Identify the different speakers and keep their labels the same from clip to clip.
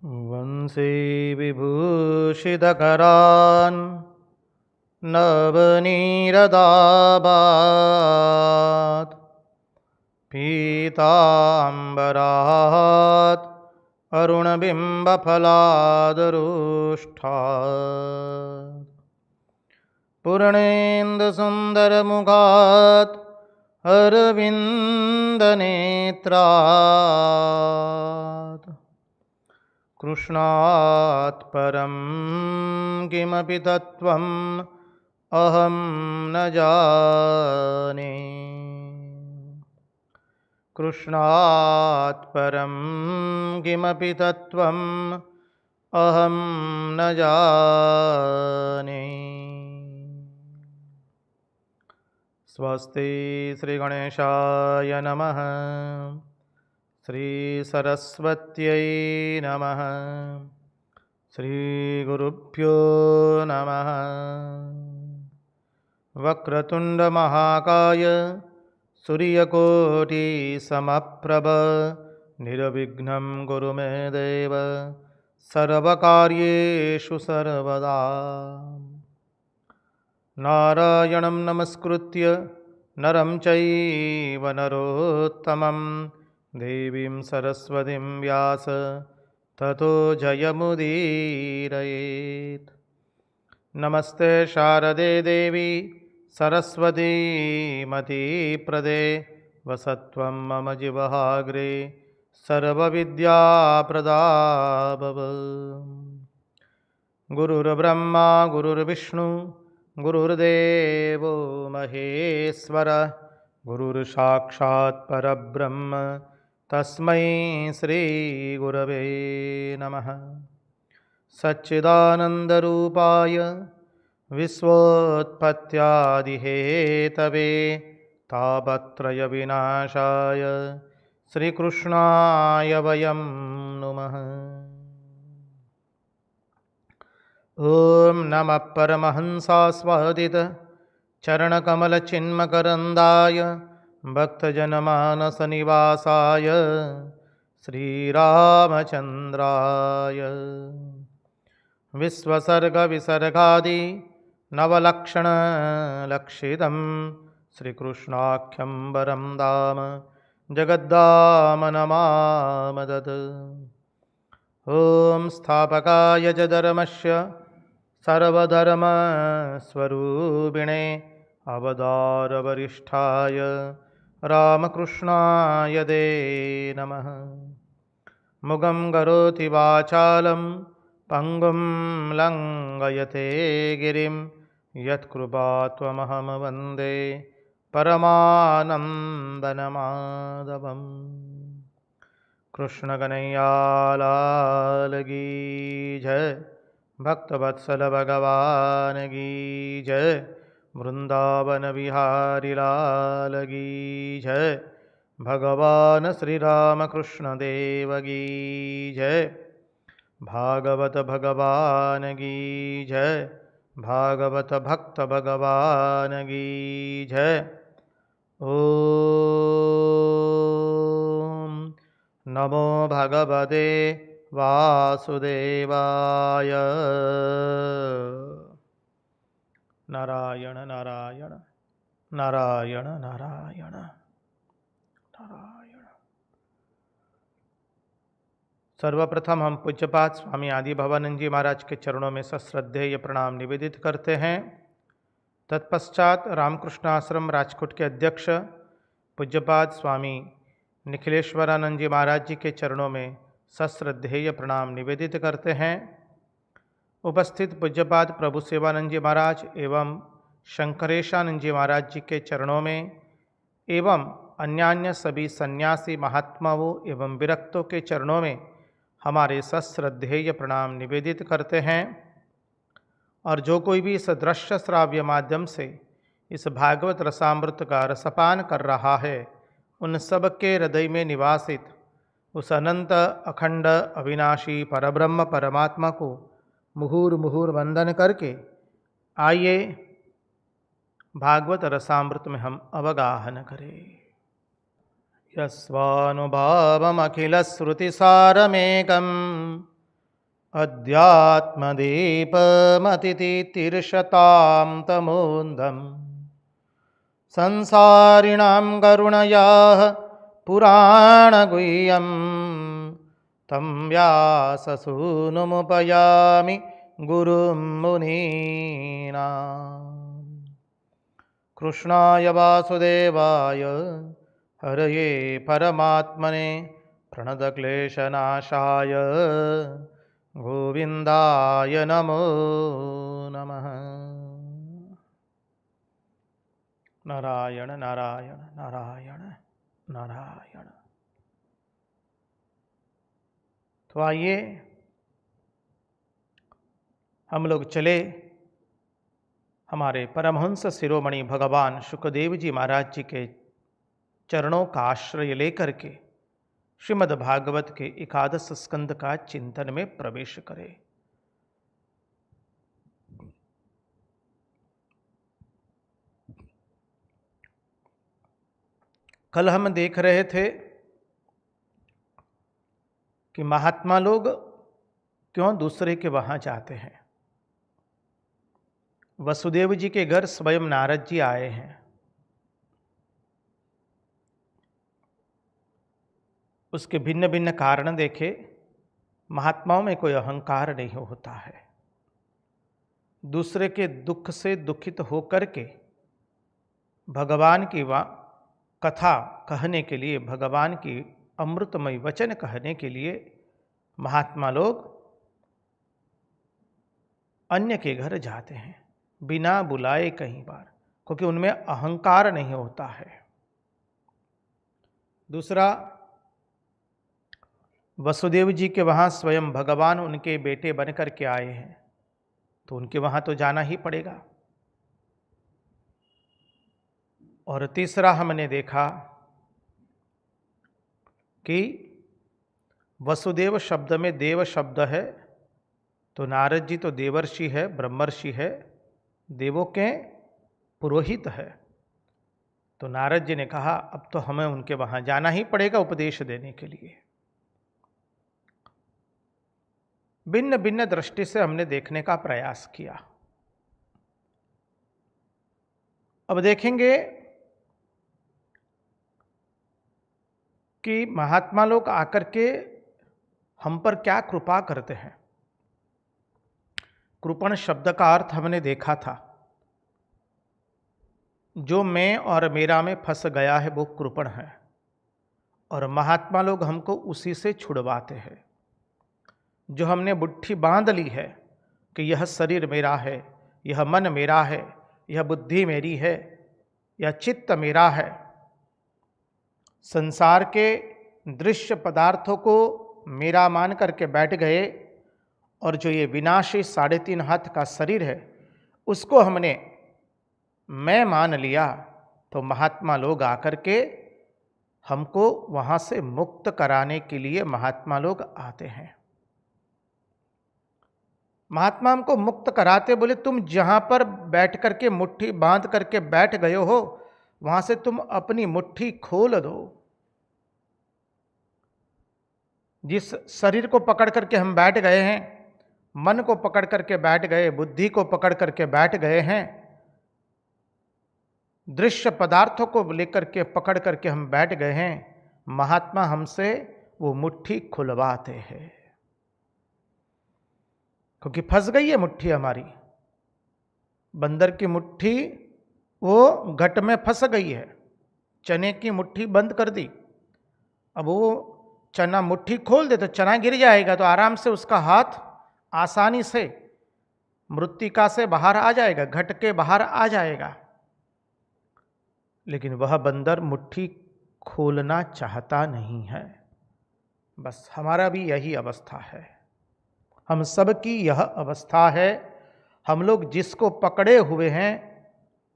Speaker 1: वंशी विभूषितकरान् नवनीरदाबात् पीताम्बरात् अरुणबिम्बफलादरुष्ठात् पूर्णेन्दुसुन्दरमुखात् अरविन्दनेत्रात् कृष्णात् परं किमपि तत्त्वम् अहं न जाने। कृष्णात् परं किमपि तत्त्वम् अहं न जाने। स्वस्ति श्रीगणेशाय नमः। श्रीसरस्वत्यै नमः। श्रीगुरुभ्यो नमः। वक्रतुण्डमहाकाय सूर्यकोटिसमप्रभ निर्विघ्नं कुरु मे देव सर्वकार्येषु सर्वदा। नारायणं नमस्कृत्य नरं चैव नरोत्तमं देवीं सरस्वतीं व्यास ततो जयमुदीरयेत्। नमस्ते शारदे देवी सरस्वती मतिप्रदे वसत्वं मम जिह्वाग्रे सर्वविद्याप्रदा भव। गुरुर्ब्रह्मा गुरुर्विष्णु गुरुर्देवो महेश्वर गुरुर्साक्षात् परब्रह्म तस्मै श्रीगुरवे नमः। सच्चिदानन्दरूपाय विश्वोत्पत्त्यादिहेतवे तापत्रयविनाशाय श्रीकृष्णाय वयं नुमः। ॐ नमः परमहंसास्वादित चरणकमलचिन्मकरन्दाय भक्तजनमानसनिवासाय श्रीरामचन्द्राय विश्वसर्गविसर्गादि नवलक्षणलक्षितं श्रीकृष्णाख्यं वरं धाम जगद्धाम नमामदत्। ॐ स्थापकाय च धर्मस्य सर्वधर्मस्वरूपिणे अवतारवरिष्ठाय रामकृष्णाय ते नमः। मुगं करोति वाचालं पंगुं लंघयते गिरिं यत्कृपात्वमहं वन्दे परमानन्दमाधवम्। कृष्ण कन्हैया लाल की जय, भक्तवत्सल भगवान की जय, वृंदावन बिहारी लाल की जय, भगवान श्री राम कृष्ण देव की जय, भागवत भगवान की जय, भागवत भक्त भगवान की जय। ओम नमो भगवते वासुदेवाय। नारायण नारायण नारायण नारायण नारायण। सर्वप्रथम हम पूज्यपाद स्वामी आदि भवानंद जी महाराज के चरणों में सश्रद्धेय प्रणाम निवेदित करते हैं। तत्पश्चात रामकृष्ण आश्रम राजकोट के अध्यक्ष पूज्यपाद स्वामी निखिलेश्वरानंद जी महाराज जी के चरणों में सश्रद्धेय प्रणाम निवेदित करते हैं। उपस्थित पूज्यपाद प्रभु सेवानंद जी महाराज एवं शंकरेशानंद जी महाराज जी के चरणों में एवं अन्यान्य सभी सन्यासी महात्माओं एवं विरक्तों के चरणों में हमारे सश्रद्धेय प्रणाम निवेदित करते हैं। और जो कोई भी इस दृश्य श्राव्य माध्यम से इस भागवत रसामृत का रसपान कर रहा है, उन सब के हृदय में निवासित उस अनंत अखंड अविनाशी परब्रह्म परमात्मा को मुहुर्मुहुर वंदन करके आइए भागवत रसामृत में हम अवगाहन करें। यस्वानुभावमखिलश्रुतिसारमेकं अध्यात्मदीपमतितितिर्षतां तमोन्धम् संसारिणां करुणयाः पुराणगुह्यं तं व्याससूनुमुपयामि गुरुं मुनीनाम्। कृष्णाय वासुदेवाय हरये परमात्मने प्रणतक्लेशनाशाय गोविन्दाय नमो नमः। नारायण नारायण नारायण नारायण। तो आइए हम लोग चले हमारे परमहंस शिरोमणि भगवान शुकदेव जी महाराज जी के चरणों का आश्रय लेकर के श्रीमद् भागवत के एकादश स्कंद का चिंतन में प्रवेश करें। कल हम देख रहे थे कि महात्मा लोग क्यों दूसरे के वहां जाते हैं। वसुदेव जी के घर स्वयं नारद जी आए हैं। उसके भिन्न भिन्न कारण देखे। महात्माओं में कोई अहंकार नहीं होता है। दूसरे के दुख से दुखित होकर के भगवान की कथा कहने के लिए, भगवान की अमृतमय वचन कहने के लिए महात्मा लोग अन्य के घर जाते हैं बिना बुलाए कई बार, क्योंकि उनमें अहंकार नहीं होता है। दूसरा, वसुदेव जी के वहाँ स्वयं भगवान उनके बेटे बन कर के आए हैं, तो उनके वहाँ तो जाना ही पड़ेगा। और तीसरा, हमने देखा कि वसुदेव शब्द में देव शब्द है, तो नारद जी तो देवर्षि है, ब्रह्मर्षि है, देवों के पुरोहित है। तो नारद जी ने कहा अब तो हमें उनके वहाँ जाना ही पड़ेगा उपदेश देने के लिए। भिन्न भिन्न दृष्टि से हमने देखने का प्रयास किया। अब देखेंगे कि महात्मा लोग आकर के हम पर क्या कृपा करते हैं। कृपण शब्द का अर्थ हमने देखा था, जो मैं और मेरा में फंस गया है वो कृपण है, और महात्मा लोग हमको उसी से छुड़वाते हैं। जो हमने मुट्ठी बांध ली है कि यह शरीर मेरा है, यह मन मेरा है, यह बुद्धि मेरी है, यह चित्त मेरा है, संसार के दृश्य पदार्थों को मेरा मान करके बैठ गए, और जो ये विनाशी 3.5 हाथ का शरीर है उसको हमने मैं मान लिया, तो महात्मा लोग आकर के हमको वहाँ से मुक्त कराने के लिए महात्मा लोग आते हैं। महात्मा हमको मुक्त कराते, बोले तुम जहाँ पर बैठ करके मुट्ठी बांध करके बैठ गए हो वहाँ से तुम अपनी मुट्ठी खोल दो। जिस शरीर को पकड़ करके हम बैठ गए हैं, मन को पकड़ करके बैठ गए, बुद्धि को पकड़ करके बैठ गए हैं, दृश्य पदार्थों को लेकर के पकड़ करके हम बैठ गए हैं, महात्मा हमसे वो मुट्ठी खुलवाते हैं, क्योंकि फंस गई है मुट्ठी हमारी। बंदर की मुट्ठी वो घट में फंस गई है, चने की मुट्ठी बंद कर दी। अब वो चना मुट्ठी खोल दे तो चना गिर जाएगा, तो आराम से उसका हाथ आसानी से मृत्तिका से बाहर आ जाएगा, घट के बाहर आ जाएगा। लेकिन वह बंदर मुट्ठी खोलना चाहता नहीं है। बस हमारा भी यही अवस्था है, हम सब की यह अवस्था है। हम लोग जिसको पकड़े हुए हैं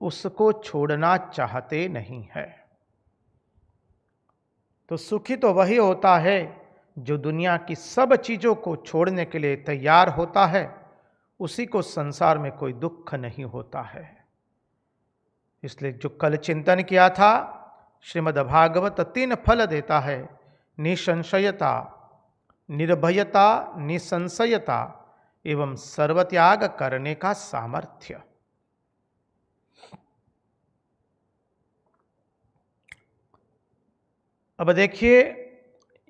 Speaker 1: उसको छोड़ना चाहते नहीं है। तो सुखी तो वही होता है जो दुनिया की सब चीज़ों को छोड़ने के लिए तैयार होता है, उसी को संसार में कोई दुख नहीं होता है। इसलिए जो कल चिंतन किया था, श्रीमद् भागवत 3 फल देता है, निसंशयता, निर्भयता, निसंशयता एवं सर्वत्याग करने का सामर्थ्य। अब देखिए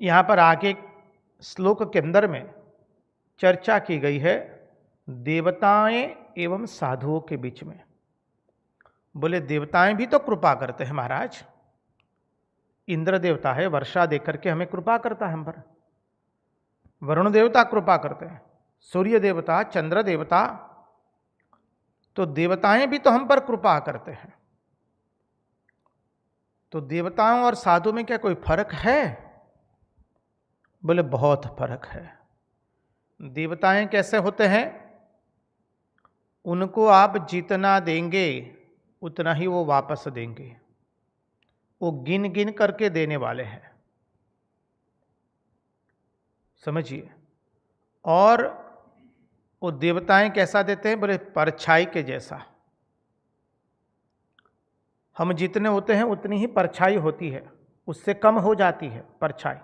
Speaker 1: यहाँ पर आगे श्लोक के अंदर में चर्चा की गई है देवताएं एवं साधुओं के बीच में। बोले देवताएं भी तो कृपा करते हैं महाराज। इंद्र देवता है, वर्षा देकर के हमें कृपा करता है हम पर। वरुण देवता कृपा करते हैं, सूर्य देवता, चंद्र देवता, तो देवताएं भी तो हम पर कृपा करते हैं। तो देवताओं और साधु में क्या कोई फर्क है? बोले बहुत फर्क है। देवताएं कैसे होते हैं? उनको आप जितना देंगे उतना ही वो वापस देंगे। वो गिन गिन करके देने वाले हैं, समझिए। और वो देवताएं कैसा देते हैं? बोले परछाई के जैसा। हम जितने होते हैं उतनी ही परछाई होती है, उससे कम हो जाती है परछाई,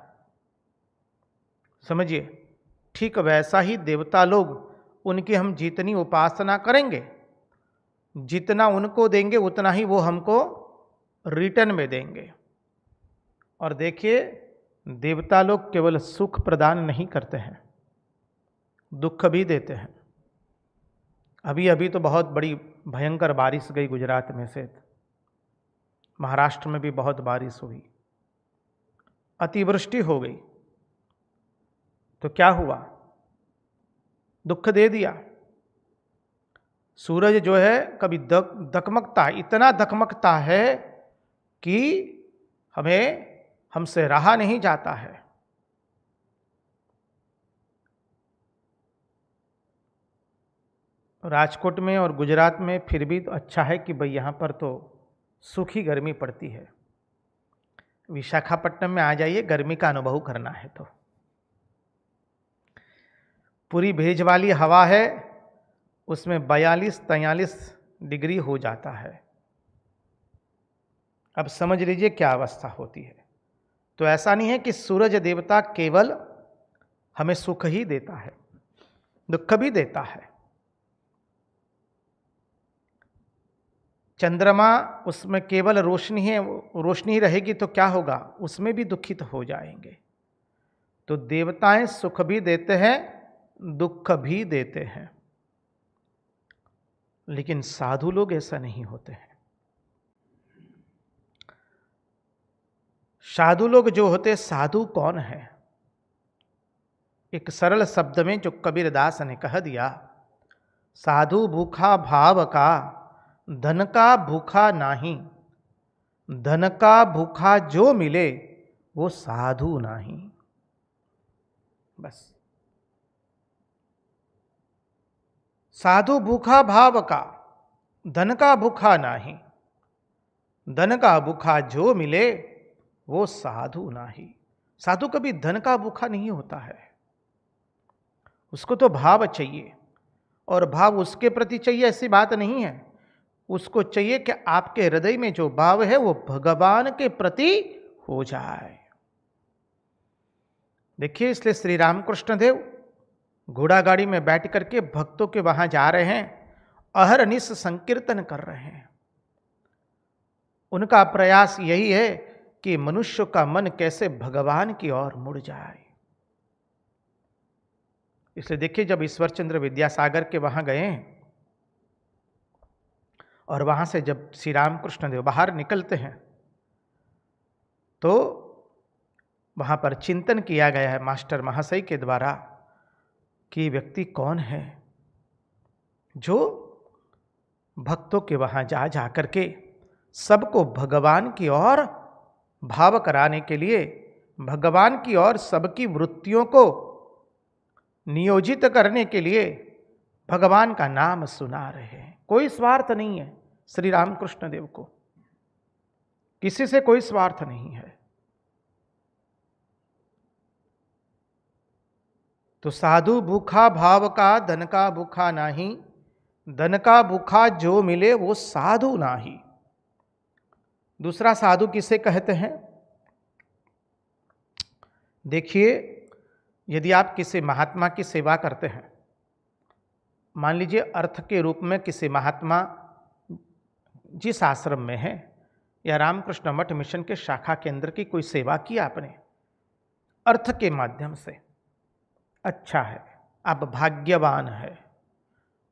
Speaker 1: समझिए। ठीक वैसा ही देवता लोग, उनकी हम जितनी उपासना करेंगे, जितना उनको देंगे उतना ही वो हमको रिटर्न में देंगे। और देखिए देवता लोग केवल सुख प्रदान नहीं करते हैं, दुख भी देते हैं। अभी अभी तो बहुत बड़ी भयंकर बारिश गई गुजरात में से, महाराष्ट्र में भी बहुत बारिश हुई, अतिवृष्टि हो गई। तो क्या हुआ? दुख दे दिया। सूरज जो है कभी दकमकता, इतना दकमकता है कि हमसे रहा नहीं जाता है। राजकोट में और गुजरात में फिर भी तो अच्छा है कि भाई यहाँ पर तो सूखी गर्मी पड़ती है। विशाखापट्टनम में आ जाइए, गर्मी का अनुभव करना है तो पूरी भेज वाली हवा है, उसमें 42-43 डिग्री हो जाता है। अब समझ लीजिए क्या अवस्था होती है। तो ऐसा नहीं है कि सूरज देवता केवल हमें सुख ही देता है, दुख भी देता है। चंद्रमा, उसमें केवल रोशनी है, रोशनी रहेगी तो क्या होगा? उसमें भी दुखित हो जाएंगे। तो देवताएं सुख भी देते हैं, दुख भी देते हैं, लेकिन साधु लोग ऐसा नहीं होते हैं। साधु लोग जो होते, साधु कौन है? एक सरल शब्द में जो कबीरदास ने कह दिया, साधु भूखा भाव का, धन का भूखा नहीं। धन का भूखा जो मिले वो साधु नहीं। बस साधु भूखा भाव का, धन का भूखा नहीं। धन का भूखा जो मिले वो साधु नहीं। साधु कभी धन का भूखा नहीं होता है, उसको तो भाव चाहिए। और भाव उसके प्रति चाहिए ऐसी बात नहीं है, उसको चाहिए कि आपके हृदय में जो भाव है वो भगवान के प्रति हो जाए। देखिए, इसलिए श्री रामकृष्ण देव घोड़ा गाड़ी में बैठ करके भक्तों के वहां जा रहे हैं, अहरनिश संकीर्तन कर रहे हैं। उनका प्रयास यही है कि मनुष्य का मन कैसे भगवान की ओर मुड़ जाए। इसलिए देखिए, जब ईश्वरचंद्र विद्यासागर के वहां गए और वहां से जब श्री रामकृष्ण देव बाहर निकलते हैं तो वहां पर चिंतन किया गया है मास्टर महाशय के द्वारा कि व्यक्ति कौन है जो भक्तों के वहां जा जा करके सबको भगवान की ओर भाव कराने के लिए, भगवान की ओर सबकी वृत्तियों को नियोजित करने के लिए भगवान का नाम सुना रहे हैं। कोई स्वार्थ नहीं है श्री रामकृष्ण देव को, किसी से कोई स्वार्थ नहीं है। तो साधु भूखा भाव का, धन का भूखा नहीं। धन का भूखा जो मिले वो साधु नाही। दूसरा साधु किसे कहते हैं? देखिए, यदि आप किसी महात्मा की सेवा करते हैं, मान लीजिए अर्थ के रूप में किसी महात्मा जिस आश्रम में है या रामकृष्ण मठ मिशन के शाखा केंद्र की कोई सेवा की आपने अर्थ के माध्यम से, अच्छा है, आप भाग्यवान है,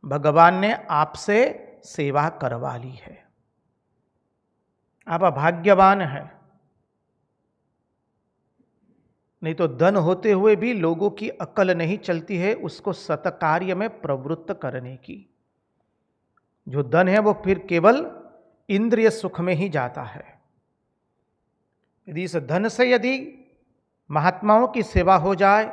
Speaker 1: भगवान ने आपसे सेवा करवा ली है, आप भाग्यवान है। नहीं तो धन होते हुए भी लोगों की अक्ल नहीं चलती है उसको सत्कार्य में प्रवृत्त करने की। जो धन है वो फिर केवल इंद्रिय सुख में ही जाता है। यदि इस धन से यदि महात्माओं की सेवा हो जाए,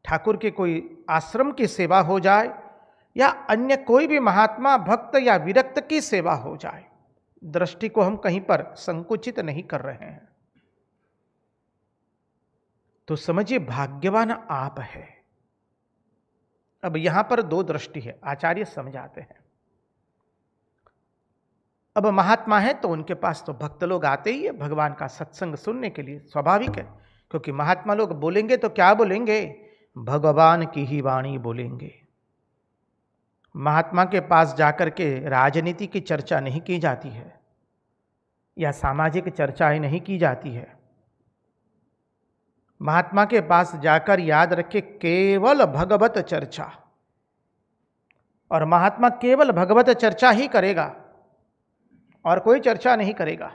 Speaker 1: ठाकुर के कोई आश्रम की सेवा हो जाए, या अन्य कोई भी महात्मा भक्त या विरक्त की सेवा हो जाए, दृष्टि को हम कहीं पर संकुचित नहीं कर रहे हैं, तो समझिए भाग्यवान आप है। अब यहां पर दो दृष्टि है, आचार्य समझाते हैं। अब महात्मा है तो उनके पास तो भक्त लोग आते ही है भगवान का सत्संग सुनने के लिए, स्वाभाविक है, क्योंकि महात्मा लोग बोलेंगे तो क्या बोलेंगे, भगवान की ही वाणी बोलेंगे। महात्मा के पास जाकर के राजनीति की चर्चा नहीं की जाती है या सामाजिक चर्चाएं नहीं की जाती है। महात्मा के पास जाकर याद रखे केवल भगवत चर्चा, और महात्मा केवल भगवत चर्चा ही करेगा और कोई चर्चा नहीं करेगा।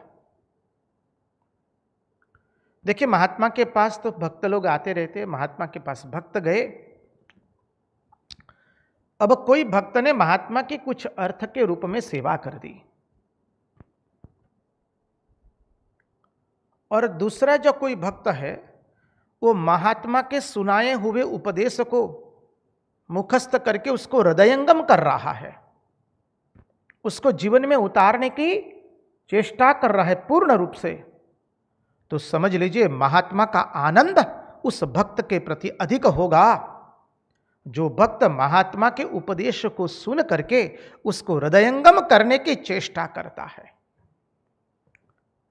Speaker 1: देखिए महात्मा के पास तो भक्त लोग आते रहते, महात्मा के पास भक्त गए। अब कोई भक्त ने महात्मा की कुछ अर्थ के रूप में सेवा कर दी, और दूसरा जो कोई भक्त है वो महात्मा के सुनाए हुए उपदेश को मुखस्त करके उसको हृदयंगम कर रहा है, उसको जीवन में उतारने की चेष्टा कर रहा है पूर्ण रूप से। तो समझ लीजिए महात्मा का आनंद उस भक्त के प्रति अधिक होगा जो भक्त महात्मा के उपदेश को सुन करके उसको हृदयंगम करने की चेष्टा करता है,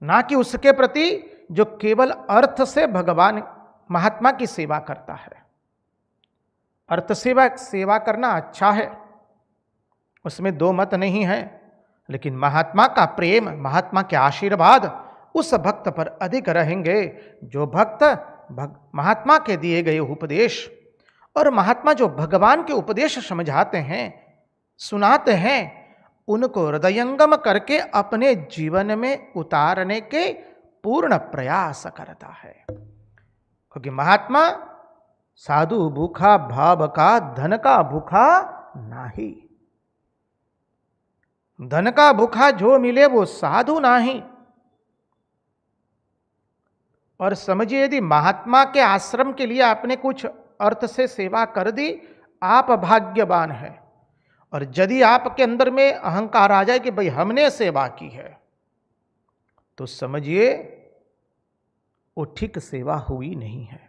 Speaker 1: ना कि उसके प्रति जो केवल अर्थ से भगवान महात्मा की सेवा करता है। अर्थ सेवा करना अच्छा है, उसमें दो मत नहीं है, लेकिन महात्मा का प्रेम, महात्मा के आशीर्वाद उस भक्त पर अधिक रहेंगे जो भक्त महात्मा के दिए गए उपदेश और महात्मा जो भगवान के उपदेश समझाते हैं, सुनाते हैं, उनको हृदयंगम करके अपने जीवन में उतारने के पूर्ण प्रयास करता है। क्योंकि महात्मा साधु भूखा भाव का, धन का भूखा नाही। धन का भूखा जो मिले वो साधु नाही। और समझिए यदि महात्मा के आश्रम के लिए आपने कुछ अर्थ से सेवा कर दी, आप भाग्यवान हैं। और यदि आपके अंदर में अहंकार आ जाए कि भाई हमने सेवा की है, तो समझिए वो ठीक सेवा हुई नहीं है।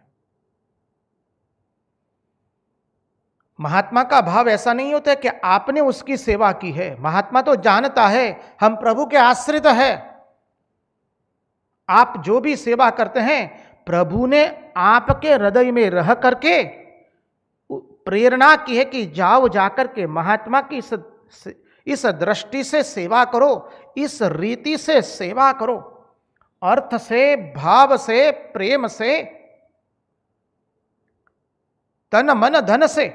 Speaker 1: महात्मा का भाव ऐसा नहीं होता कि आपने उसकी सेवा की है। महात्मा तो जानता है हम प्रभु के आश्रित है। आप जो भी सेवा करते हैं प्रभु ने आपके हृदय में रह करके प्रेरणा की है कि जाओ जाकर के महात्मा की इस दृष्टि से सेवा करो, इस रीति से सेवा करो, अर्थ से, भाव से, प्रेम से, तन मन धन से।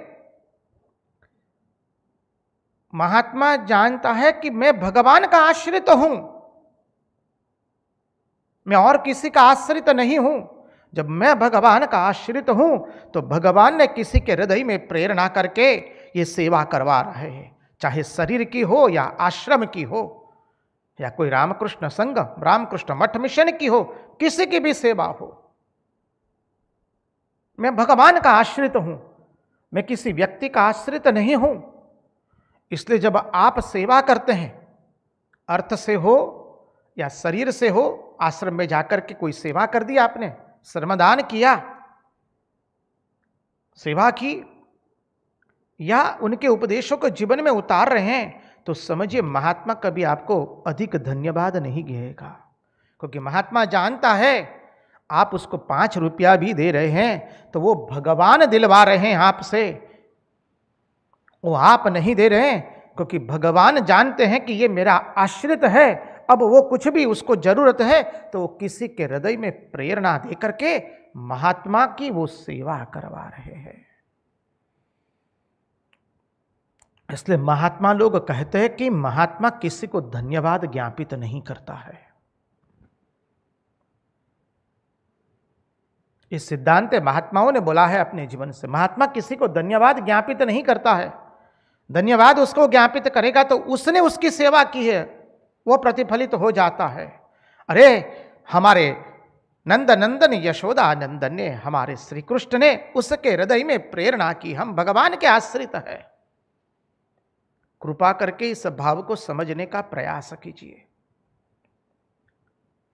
Speaker 1: महात्मा जानता है कि मैं भगवान का आश्रित हूं, मैं और किसी का आश्रित नहीं हूं। जब मैं भगवान का आश्रित हूं तो भगवान ने किसी के हृदय में प्रेरणा करके ये सेवा करवा रहे हैं, चाहे शरीर की हो या आश्रम की हो या कोई रामकृष्ण संघ, रामकृष्ण मठ मिशन की हो, किसी की भी सेवा हो। मैं भगवान का आश्रित हूं, मैं किसी व्यक्ति का आश्रित नहीं हूं। इसलिए जब आप सेवा करते हैं, अर्थ से हो या शरीर से हो, आश्रम में जाकर के कोई सेवा कर दी आपने, श्रमदान किया, सेवा की, या उनके उपदेशों को जीवन में उतार रहे हैं, तो समझिए महात्मा कभी आपको अधिक धन्यवाद नहीं कहेगा। क्योंकि महात्मा जानता है आप उसको 5 रुपया भी दे रहे हैं तो वो भगवान दिलवा रहे हैं आपसे, वो आप नहीं दे रहे हैं, क्योंकि भगवान जानते हैं कि ये मेरा आश्रित है, अब वो कुछ भी उसको जरूरत है तो वो किसी के हृदय में प्रेरणा दे करके महात्मा की वो सेवा करवा रहे हैं। इसलिए महात्मा लोग कहते हैं कि महात्मा किसी को धन्यवाद ज्ञापित नहीं करता है। इस सिद्धांत महात्माओं ने बोला है अपने जीवन से, महात्मा किसी को धन्यवाद ज्ञापित नहीं करता है। धन्यवाद उसको ज्ञापित करेगा तो उसने उसकी सेवा की है, वो प्रतिफलित हो जाता है। अरे हमारे नंद नंदन यशोदा नंदन ने, हमारे श्री कृष्ण ने उसके हृदय में प्रेरणा की, हम भगवान के आश्रित है। कृपा करके इस भाव को समझने का प्रयास कीजिए,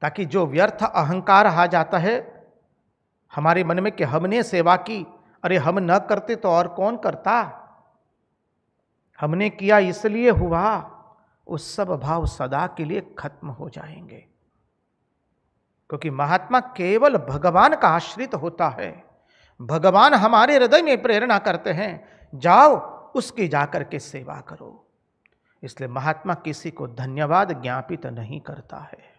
Speaker 1: ताकि जो व्यर्थ अहंकार आ जाता है हमारे मन में कि हमने सेवा की, अरे हम न करते तो और कौन करता, हमने किया इसलिए हुआ, उस सब भाव सदा के लिए खत्म हो जाएंगे। क्योंकि महात्मा केवल भगवान का आश्रित होता है। भगवान हमारे हृदय में प्रेरणा करते हैं, जाओ उसकी जाकर के सेवा करो। इसलिए महात्मा किसी को धन्यवाद ज्ञापित नहीं करता है,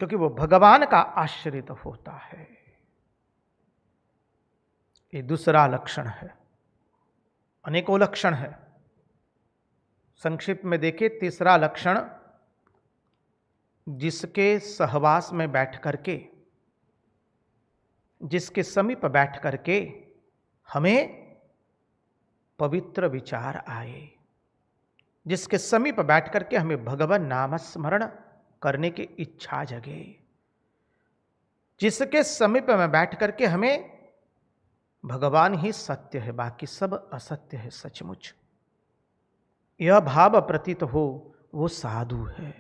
Speaker 1: क्योंकि वो भगवान का आश्रित होता है। ये दूसरा लक्षण है। अनेकों लक्षण है, संक्षिप्त में देखिए। तीसरा लक्षण, जिसके सहवास में बैठ करके, जिसके समीप बैठ करके हमें पवित्र विचार आए, जिसके समीप बैठ करके हमें भगवान नाम स्मरण करने की इच्छा जगे, जिसके समीप में बैठ करके हमें भगवान ही सत्य है, बाकी सब असत्य है, सचमुच यह भाव प्रतीत हो, वो साधु है।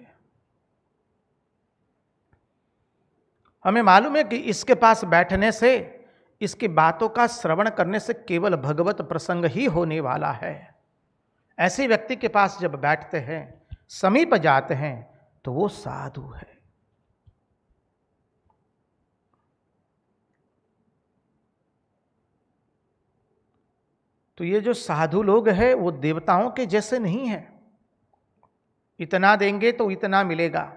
Speaker 1: हमें मालूम है कि इसके पास बैठने से, इसकी बातों का श्रवण करने से केवल भगवत प्रसंग ही होने वाला है। ऐसे व्यक्ति के पास जब बैठते हैं, समीप जाते हैं, तो वो साधु है। तो ये जो साधु लोग हैं वो देवताओं के जैसे नहीं हैं, इतना देंगे तो इतना मिलेगा।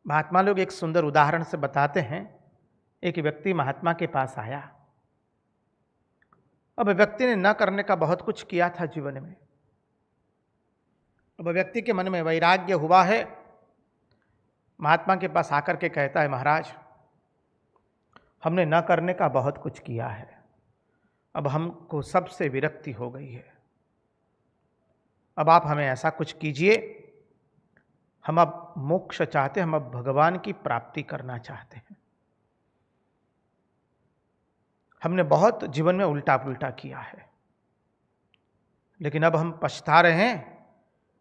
Speaker 1: महात्मा लोग एक सुंदर उदाहरण से बताते हैं। एक व्यक्ति महात्मा के पास आया। अब व्यक्ति ने न करने का बहुत कुछ किया था जीवन में। अब व्यक्ति के मन में वैराग्य हुआ है। महात्मा के पास आकर के कहता है, महाराज हमने न करने का बहुत कुछ किया है, अब हमको सबसे विरक्ति हो गई है, अब आप हमें ऐसा कुछ कीजिए, हम अब मोक्ष चाहते हैं, हम अब भगवान की प्राप्ति करना चाहते हैं। हमने बहुत जीवन में उल्टा पुल्टा किया है, लेकिन अब हम पछता रहे हैं,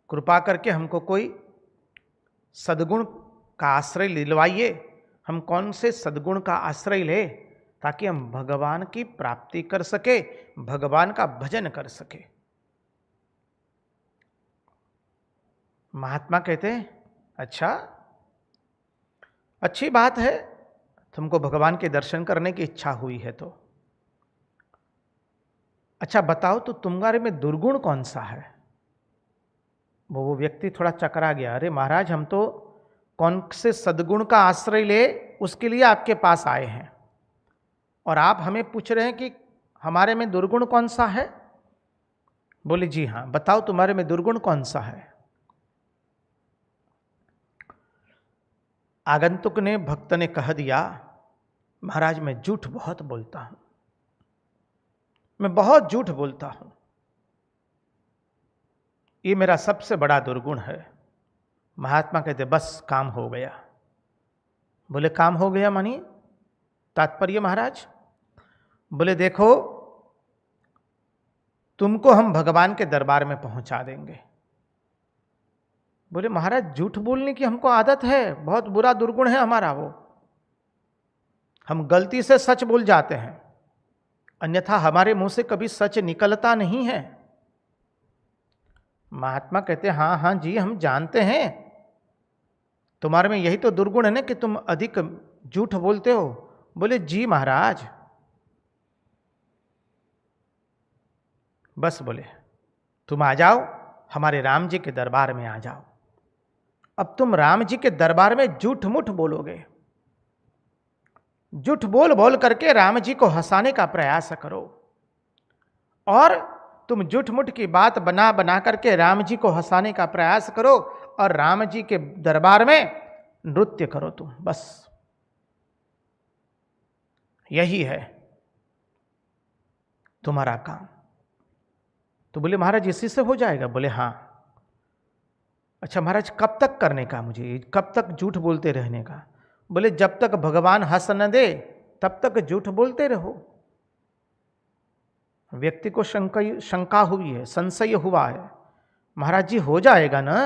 Speaker 1: कृपा करके हमको कोई सद्गुण का आश्रय दिलवाइए। हम कौन से सद्गुण का आश्रय ले ताकि हम भगवान की प्राप्ति कर सके, भगवान का भजन कर सके। महात्मा कहते हैं, अच्छा अच्छी बात है, तुमको भगवान के दर्शन करने की इच्छा हुई है तो अच्छा बताओ तो तुम्हारे में दुर्गुण कौन सा है। वो व्यक्ति थोड़ा चकरा गया। अरे महाराज हम तो कौन से सद्गुण का आश्रय ले उसके लिए आपके पास आए हैं, और आप हमें पूछ रहे हैं कि हमारे में दुर्गुण कौन सा है। बोले जी हाँ, बताओ तुम्हारे में दुर्गुण कौन सा है। आगंतुक ने, भक्त ने कह दिया, महाराज मैं झूठ बहुत बोलता हूं, मैं बहुत झूठ बोलता हूं, ये मेरा सबसे बड़ा दुर्गुण है। महात्मा कहते बस काम हो गया। बोले काम हो गया मानी तात्पर्य महाराज। बोले देखो तुमको हम भगवान के दरबार में पहुंचा देंगे। बोले महाराज झूठ बोलने की हमको आदत है, बहुत बुरा दुर्गुण है हमारा वो, हम गलती से सच बोल जाते हैं, अन्यथा हमारे मुंह से कभी सच निकलता नहीं है। महात्मा कहते हाँ हाँ जी हम जानते हैं, तुम्हारे में यही तो दुर्गुण है ना कि तुम अधिक झूठ बोलते हो। बोले जी महाराज। बस बोले तुम आ जाओ, हमारे राम जी के दरबार में आ जाओ। अब तुम राम जी के दरबार में झूठ मूठ बोलोगे, झूठ बोल बोल करके राम जी को हंसाने का प्रयास करो, और तुम झूठ मूठ की बात बना बना करके राम जी को हंसाने का प्रयास करो, और राम जी के दरबार में नृत्य करो तुम। बस यही है तुम्हारा काम। तो बोले महाराज इसी से हो जाएगा? बोले हाँ। अच्छा महाराज कब तक करने का, मुझे कब तक झूठ बोलते रहने का? बोले जब तक भगवान हंस न दे तब तक झूठ बोलते रहो। व्यक्ति को शंका हुई है, संशय हुआ है, महाराज जी हो जाएगा ना?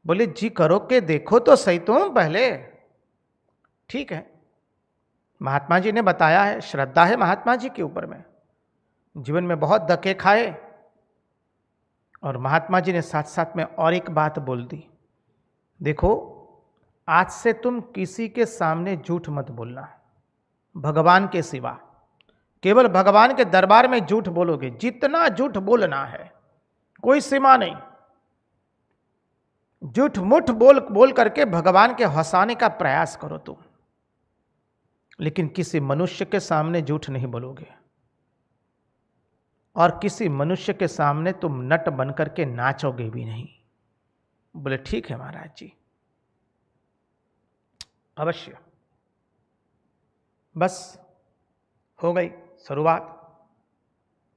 Speaker 1: बोले जी करो के देखो तो सही तुम पहले। ठीक है, महात्मा जी ने बताया है, श्रद्धा है महात्मा जी के ऊपर में, जीवन में बहुत धक्के खाए, और महात्मा जी ने साथ साथ में और एक बात बोल दी, देखो आज से तुम किसी के सामने झूठ मत बोलना, भगवान के सिवा। केवल भगवान के दरबार में झूठ बोलोगे, जितना झूठ बोलना है, कोई सीमा नहीं। झूठ मुठ बोल बोल करके भगवान के हंसाने का प्रयास करो तुम, लेकिन किसी मनुष्य के सामने झूठ नहीं बोलोगे, और किसी मनुष्य के सामने तुम नट बन करके नाचोगे भी नहीं। बोले ठीक है महाराज जी, अवश्य। बस हो गई शुरुआत,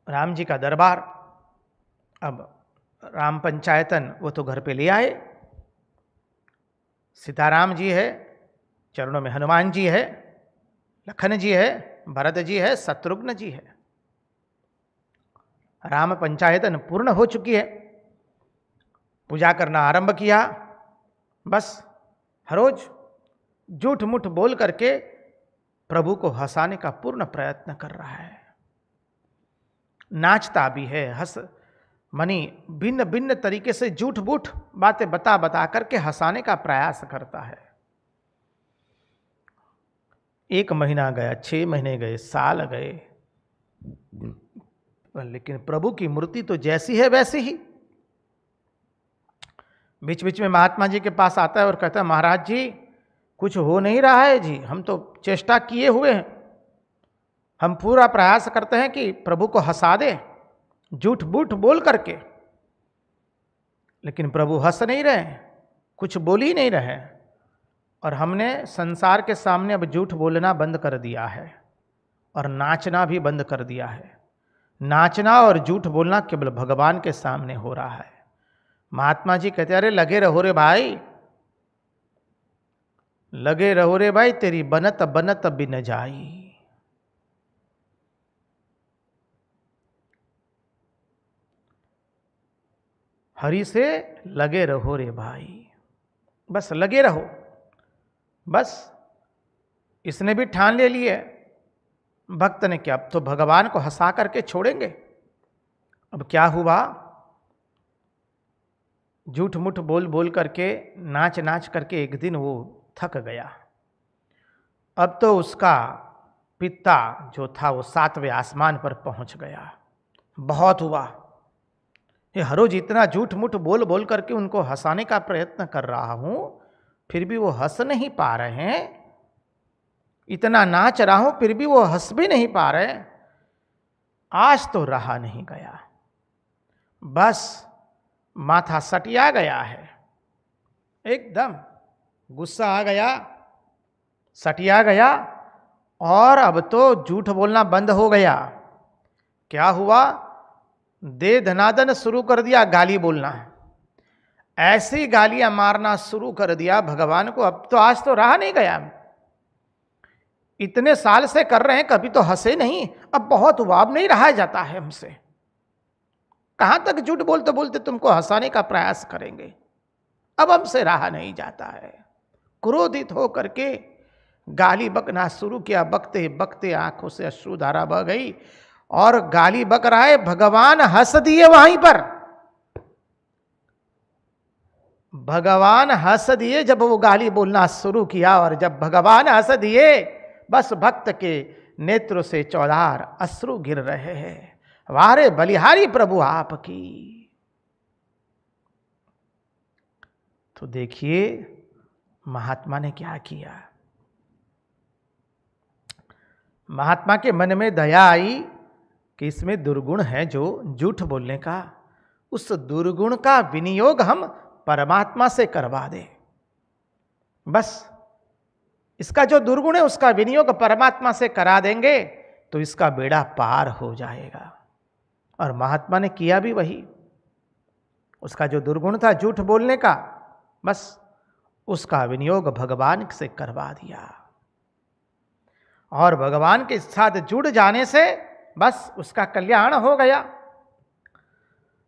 Speaker 1: राम जी का दरबार। अब राम पंचायतन वो तो घर पे ले आए, सीताराम जी है, चरणों में हनुमान जी है, लखन जी है, भरत जी है, शत्रुघ्न जी है। राम पंचायतन पूर्ण हो चुकी है, पूजा करना आरंभ किया। बस हर रोज झूठ मुठ बोल करके प्रभु को हंसाने का पूर्ण प्रयत्न कर रहा है, नाचता भी है, हंस मनी भिन्न भिन्न तरीके से झूठ बूठ बातें बता बता करके हंसाने का प्रयास करता है। 1 महीना गया, 6 महीने गए, साल गए, लेकिन प्रभु की मूर्ति तो जैसी है वैसी ही। बीच बीच में महात्मा जी के पास आता है और कहता है महाराज जी कुछ हो नहीं रहा है जी, हम तो चेष्टा किए हुए हैं, हम पूरा प्रयास करते हैं कि प्रभु को हंसा दे झूठ बूठ बोल करके, लेकिन प्रभु हंस नहीं रहे, कुछ बोल ही नहीं रहे, और हमने संसार के सामने अब झूठ बोलना बंद कर दिया है और नाचना भी बंद कर दिया है। नाचना और झूठ बोलना केवल भगवान के सामने हो रहा है। महात्मा जी कहते अरे लगे रहो रे भाई, लगे रहो रे भाई, तेरी बनत बनत बिन जाई। हरि से लगे रहो रे भाई, बस लगे रहो। बस इसने भी ठान ले लिए भक्त ने, क्या अब तो भगवान को हंसा करके छोड़ेंगे। अब क्या हुआ, झूठ मुठ बोल बोल करके नाच नाच करके एक दिन वो थक गया। अब तो उसका पिता जो था वो 7वें आसमान पर पहुंच गया। बहुत हुआ, ये हर रोज इतना झूठ मुठ बोल बोल करके उनको हंसाने का प्रयत्न कर रहा हूं, फिर भी वो हंस नहीं पा रहे हैं। इतना नाच रहा हूं फिर भी वो हंस भी नहीं पा रहे। आज तो रहा नहीं गया, बस माथा सटिया गया है, एकदम गुस्सा आ गया, सटिया गया, और अब तो झूठ बोलना बंद हो गया। क्या हुआ, दे धनादन शुरू कर दिया, गाली बोलना, ऐसी गालियां मारना शुरू कर दिया भगवान को। अब तो आज तो रहा नहीं गया, इतने साल से कर रहे हैं, कभी तो हंसे नहीं, अब बहुत हुआ, अब नहीं रहा जाता है हमसे। कहां तक झूठ बोलते बोलते तुमको हंसाने का प्रयास करेंगे, अब हमसे रहा नहीं जाता है। क्रोधित हो करके गाली बकना शुरू किया, बकते बकते आंखों से अश्रुधारा बह गई, और गाली बक रहा है, भगवान हंस दिए वहीं पर। भगवान हंस दिए जब वो गाली बोलना शुरू किया, और जब भगवान हंस दिए बस भक्त के नेत्र से चौधार अश्रु गिर रहे हैं। वारे बलिहारी प्रभु आपकी। तो देखिए महात्मा ने क्या किया। महात्मा के मन में दया आई कि इसमें दुर्गुण है जो झूठ बोलने का, उस दुर्गुण का विनियोग हम परमात्मा से करवा दें। बस इसका जो दुर्गुण है उसका विनियोग परमात्मा से करा देंगे तो इसका बेड़ा पार हो जाएगा। और महात्मा ने किया भी वही। उसका जो दुर्गुण था झूठ बोलने का, बस उसका विनियोग भगवान से करवा दिया। और भगवान के साथ जुड़ जाने से बस उसका कल्याण हो गया।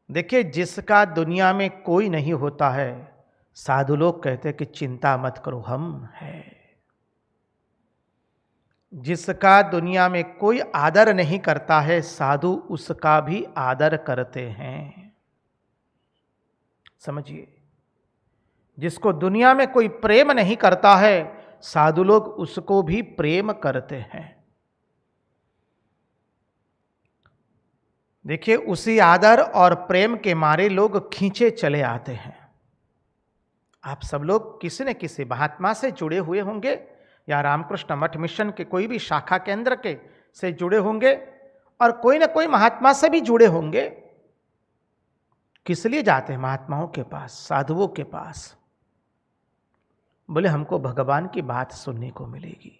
Speaker 1: देखिए, जिसका दुनिया में कोई नहीं होता है, साधु लोग कहते हैं कि चिंता मत करो हम हैं। जिसका दुनिया में कोई आदर नहीं करता है, साधु उसका भी आदर करते हैं। समझिए, जिसको दुनिया में कोई प्रेम नहीं करता है, साधु लोग उसको भी प्रेम करते हैं। देखिए, उसी आदर और प्रेम के मारे लोग खींचे चले आते हैं। आप सब लोग किसी न किसी महात्मा से जुड़े हुए होंगे, या रामकृष्ण मठ मिशन के कोई भी शाखा केंद्र के से जुड़े होंगे, और कोई ना कोई महात्मा से भी जुड़े होंगे। किस लिए जाते हैं महात्माओं के पास, साधुओं के पास? बोले हमको भगवान की बात सुनने को मिलेगी।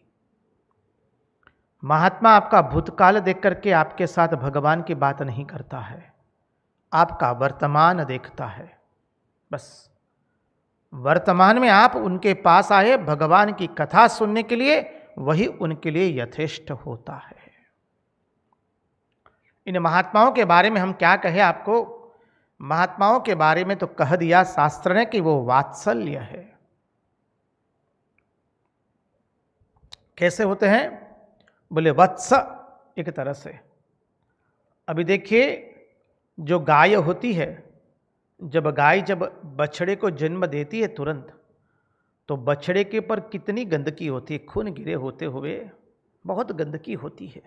Speaker 1: महात्मा आपका भूतकाल देख करके आपके साथ भगवान की बात नहीं करता है, आपका वर्तमान देखता है। बस वर्तमान में आप उनके पास आए भगवान की कथा सुनने के लिए, वही उनके लिए यथेष्ट होता है। इन महात्माओं के बारे में हम क्या कहें आपको? महात्माओं के बारे में तो कह दिया शास्त्र ने कि वो वात्सल्य है। कैसे होते हैं? बोले वत्स, एक तरह से। अभी देखिए, जो गाय होती है, जब गाय जब बछड़े को जन्म देती है तुरंत, तो बछड़े के ऊपर कितनी गंदगी होती है, खून गिरे होते हुए बहुत गंदगी होती है।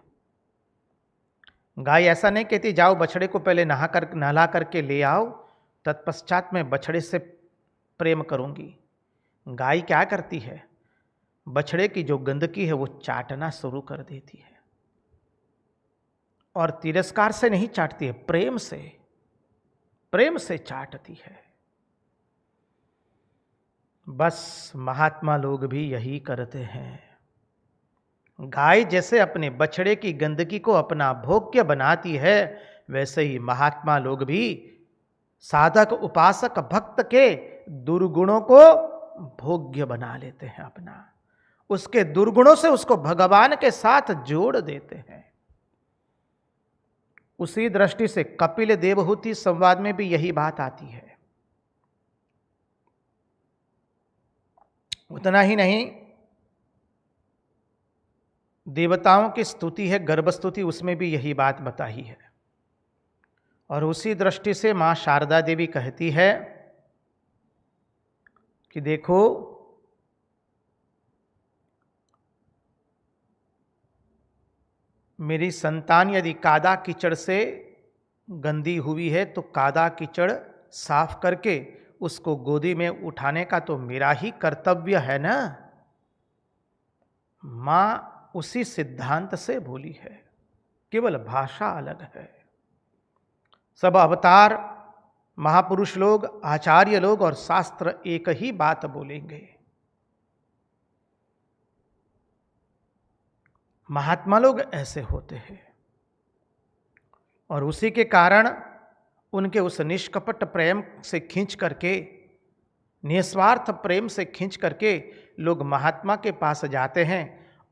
Speaker 1: गाय ऐसा नहीं कहती जाओ बछड़े को पहले नहला करके ले आओ, तत्पश्चात मैं बछड़े से प्रेम करूंगी। गाय क्या करती है? बछड़े की जो गंदगी है वो चाटना शुरू कर देती है, और तिरस्कार से नहीं चाटती है, प्रेम से चाटती है। बस महात्मा लोग भी यही करते हैं। गाय जैसे अपने बछड़े की गंदगी को अपना भोग्य बनाती है, वैसे ही महात्मा लोग भी साधक उपासक भक्त के दुर्गुणों को भोग्य बना लेते हैं अपना। उसके दुर्गुणों से उसको भगवान के साथ जोड़ देते हैं। उसी दृष्टि से कपिल देवहूति संवाद में भी यही बात आती है। उतना ही नहीं, देवताओं की स्तुति है गर्भ स्तुति, उसमें भी यही बात बताई है। और उसी दृष्टि से मां शारदा देवी कहती है कि देखो, मेरी संतान यदि कादा कीचड़ से गंदी हुई है तो कादा कीचड़ साफ करके उसको गोदी में उठाने का तो मेरा ही कर्तव्य है ना। मां उसी सिद्धांत से बोली है, केवल भाषा अलग है। सब अवतार, महापुरुष लोग, आचार्य लोग और शास्त्र एक ही बात बोलेंगे। महात्मा लोग ऐसे होते हैं, और उसी के कारण उनके उस निष्कपट प्रेम से खींच करके, निस्वार्थ प्रेम से खींच करके लोग महात्मा के पास जाते हैं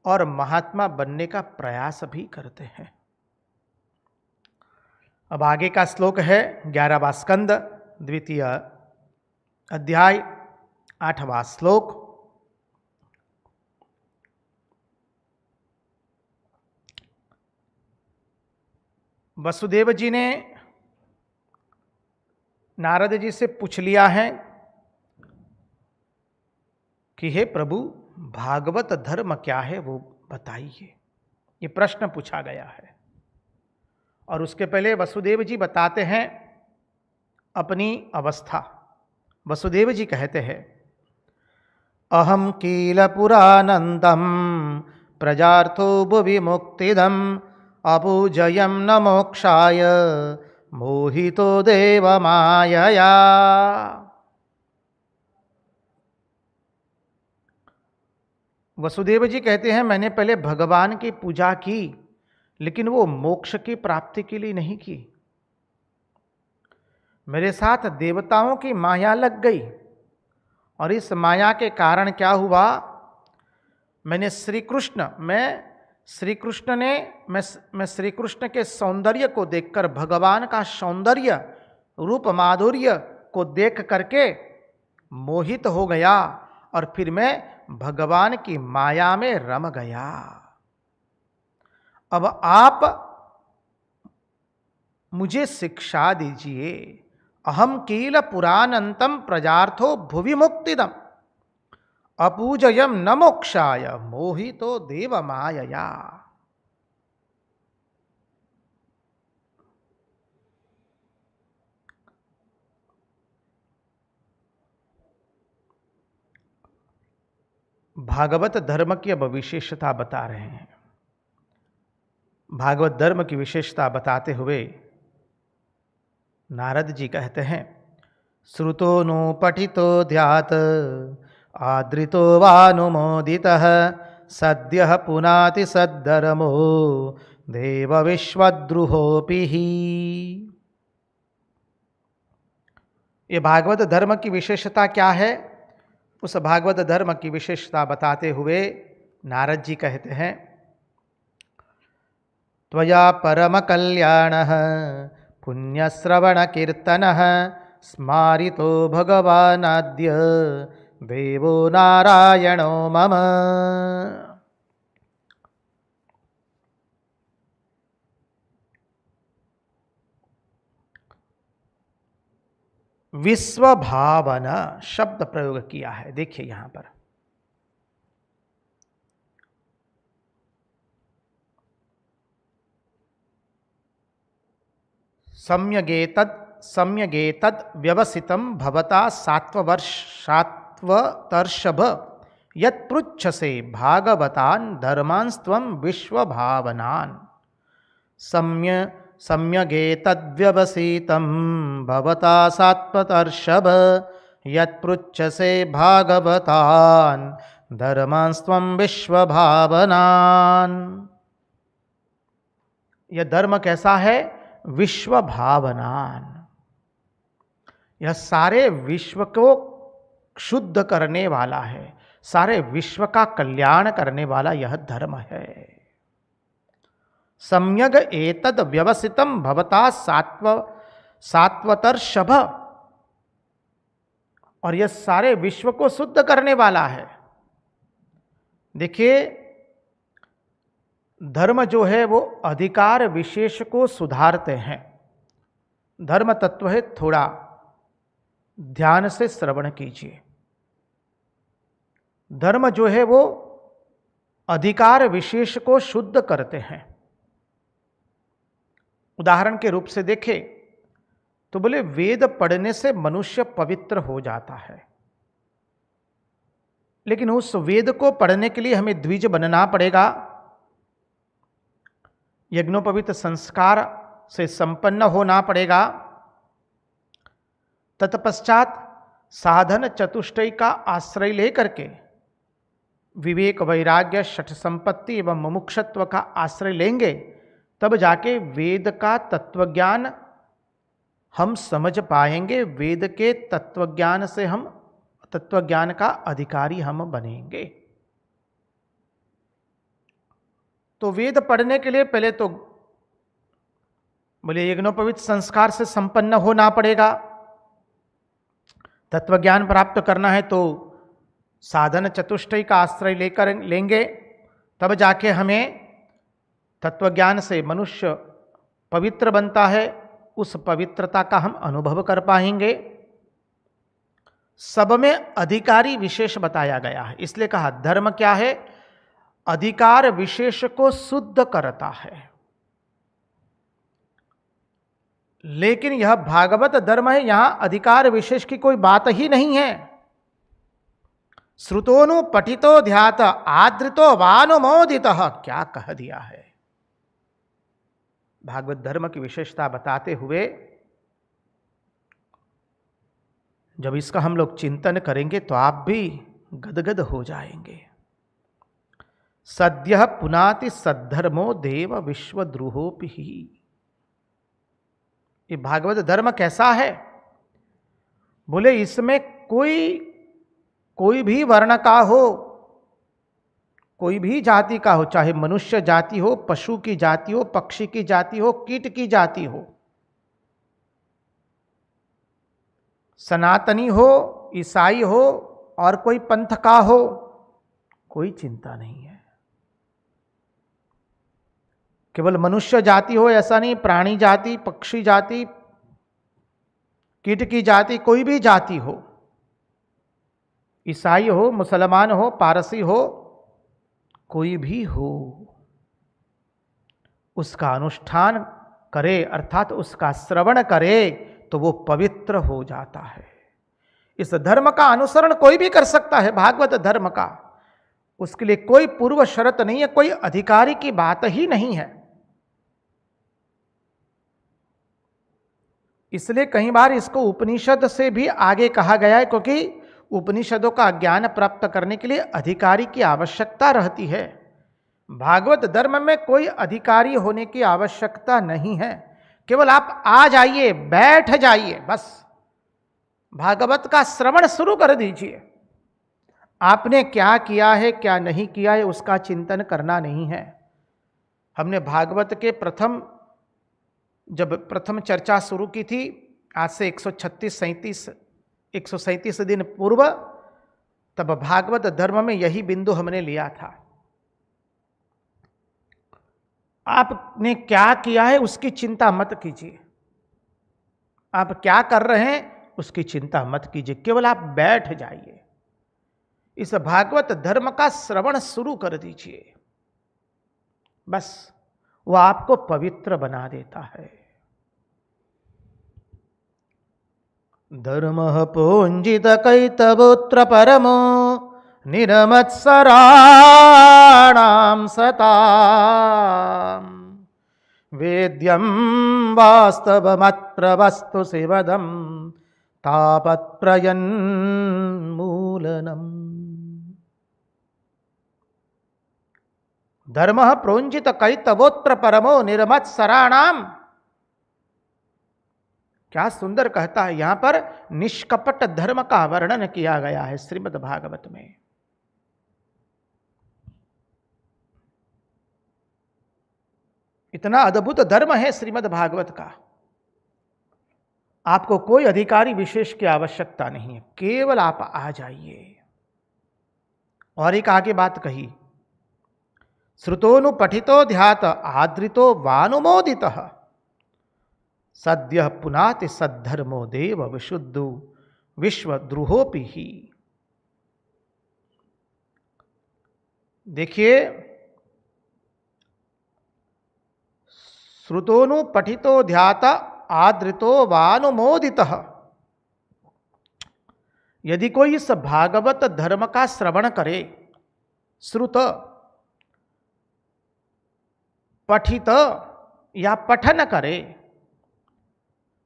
Speaker 1: और महात्मा बनने का प्रयास भी करते हैं। अब आगे का श्लोक है 11वां स्कंद, द्वितीय अध्याय, 8वां श्लोक। वसुदेव जी ने नारद जी से पूछ लिया है कि हे प्रभु, भागवत धर्म क्या है वो बताइए। ये प्रश्न पूछा गया है। और उसके पहले वसुदेव जी बताते हैं अपनी अवस्था। वसुदेव जी कहते हैं, अहम कील पुरानंदम प्रजार्थो भुवि मुक्तिदम अपूजयम न मोक्षाय मोहितो देव मायया। वसुदेव जी कहते हैं, मैंने पहले भगवान की पूजा की, लेकिन वो मोक्ष की प्राप्ति के लिए नहीं की। मेरे साथ देवताओं की माया लग गई, और इस माया के कारण क्या हुआ, मैं श्री कृष्ण के सौंदर्य को देखकर, भगवान का सौंदर्य रूप माधुर्य को देख करके मोहित हो गया, और फिर मैं भगवान की माया में रम गया। अब आप मुझे शिक्षा दीजिए। अहम कील पुरानंतम प्रजार्थो भुवि मुक्तिदम अपूजयम न मोक्षाय मोहितो देव मायया। भागवत धर्म की अब विशेषता बता रहे हैं। भागवत धर्म की विशेषता बताते हुए नारद जी कहते हैं, श्रुतो नु पठितो ध्यात आदृतो वानुमोदितः सद्यः पुनाति सद्धर्मो देव विश्वद्रुहोपि ही। ये भागवत धर्म की विशेषता क्या है? उस भागवत धर्म की विशेषता बताते हुए नारद जी कहते हैं, त्वया परम कल्याणः पुण्यश्रवण कीर्तनः स्मारितो भगवानाद्य देवो नारायणो मम। विश्व भावना शब्द प्रयोग किया है। देखिए यहां पर सम्यगेतद व्यवसितम भवता सात्वर्षभ यत्पृच्छसे भागवतान धर्मांस्त्वं विश्व भावनान। सम्यगेतद्व्यवसितं भवता सात्वर्षभ यत्पृच्छसे भागवतान धर्मांस्त्वं विश्व भावनान। यह धर्म कैसा है? विश्व भावनान। यह सारे विश्व को शुद्ध करने वाला है, सारे विश्व का कल्याण करने वाला यह धर्म है। सम्यग एतद व्यवसितम भवता सात्वतर्षभ, और यह सारे विश्व को शुद्ध करने वाला है। देखिए, धर्म जो है वो अधिकार विशेष को सुधारते हैं। धर्म तत्व है, थोड़ा ध्यान से श्रवण कीजिए। धर्म जो है वो अधिकार विशेष को शुद्ध करते हैं। उदाहरण के रूप से देखें तो बोले, वेद पढ़ने से मनुष्य पवित्र हो जाता है, लेकिन उस वेद को पढ़ने के लिए हमें द्विज बनना पड़ेगा, यज्ञोपवीत संस्कार से संपन्न होना पड़ेगा। तत्पश्चात साधन चतुष्टय का आश्रय लेकर के विवेक, वैराग्य, षठ संपत्ति एवं मुमुक्षत्व का आश्रय लेंगे, तब जाके वेद का तत्वज्ञान हम समझ पाएंगे। वेद के तत्वज्ञान से हम तत्वज्ञान का अधिकारी हम बनेंगे। तो वेद पढ़ने के लिए पहले तो बोले यज्ञोपवीत संस्कार से संपन्न होना पड़ेगा। तत्वज्ञान प्राप्त करना है तो साधन चतुष्टय का आश्रय लेकर लेंगे, तब जाके हमें तत्वज्ञान से मनुष्य पवित्र बनता है, उस पवित्रता का हम अनुभव कर पाएंगे। सब में अधिकारी विशेष बताया गया है। इसलिए कहा धर्म क्या है? अधिकार विशेष को शुद्ध करता है। लेकिन यह भागवत धर्म है, यहां अधिकार विशेष की कोई बात ही नहीं है। श्रुतोनु पठितो ध्यात आदृतो वानुमोदित, क्या कह दिया है। भागवत धर्म की विशेषता बताते हुए जब इसका हम लोग चिंतन करेंगे तो आप भी गदगद हो जाएंगे। सद्यः पुनाति सद्धर्मो देव विश्वद्रुहोपि। ये भागवत धर्म कैसा है? बोले इसमें कोई भी वर्ण का हो, कोई भी जाति का हो, चाहे मनुष्य जाति हो, पशु की जाति हो, पक्षी की जाति हो, कीट की जाति हो, सनातनी हो, ईसाई हो और कोई पंथ का हो, कोई चिंता नहीं है। केवल मनुष्य जाति हो ऐसा नहीं, प्राणी जाति, पक्षी जाति, कीट की जाति, कोई भी जाति हो, ईसाई हो, मुसलमान हो, पारसी हो, कोई भी हो, उसका अनुष्ठान करे अर्थात उसका श्रवण करे तो वो पवित्र हो जाता है। इस धर्म का अनुसरण कोई भी कर सकता है, भागवत धर्म का। उसके लिए कोई पूर्व शर्त नहीं है, कोई अधिकारी की बात ही नहीं है। इसलिए कई बार इसको उपनिषद से भी आगे कहा गया है, क्योंकि उपनिषदों का ज्ञान प्राप्त करने के लिए अधिकारी की आवश्यकता रहती है। भागवत धर्म में कोई अधिकारी होने की आवश्यकता नहीं है। केवल आप आ जाइए, बैठ जाइए, बस भागवत का श्रवण शुरू कर दीजिए। आपने क्या किया है, क्या नहीं किया है, उसका चिंतन करना नहीं है। हमने भागवत के जब प्रथम चर्चा शुरू की थी, आज से 137 दिन पूर्व, तब भागवत धर्म में यही बिंदु हमने लिया था। आपने क्या किया है उसकी चिंता मत कीजिए, आप क्या कर रहे हैं उसकी चिंता मत कीजिए, केवल आप बैठ जाइए, इस भागवत धर्म का श्रवण शुरू कर दीजिए, बस वो आपको पवित्र बना देता है। धर्म पुंजित कैतवोत्र परमो निरमत्सराणां सताम् वेद्यं वास्तवमत्र वस्तु शिवदं तापत्रयन्मूलनम्। धर्म प्रोंजित कैतवोत्र परमो निरमत्सराणाम, क्या सुंदर कहता है। यहां पर निष्कपट धर्म का वर्णन किया गया है श्रीमद् भागवत में। इतना अद्भुत धर्म है श्रीमद् भागवत का। आपको कोई अधिकारी विशेष की आवश्यकता नहीं है, केवल आप आ जाइए। और एक आगे बात कही, श्रुतोनु पठितो ध्यात आदृतो वानुमोदितः सद्यः पुनाति सद्धर्मो देव विशुद्धो विश्वद्रुहोपि ही। देखिए, श्रुतोनु पठितो ध्यात आदृतो वानुमोदितः, यदि कोई इस भागवत धर्म का श्रवण करे, श्रुत पठित या पठन करे,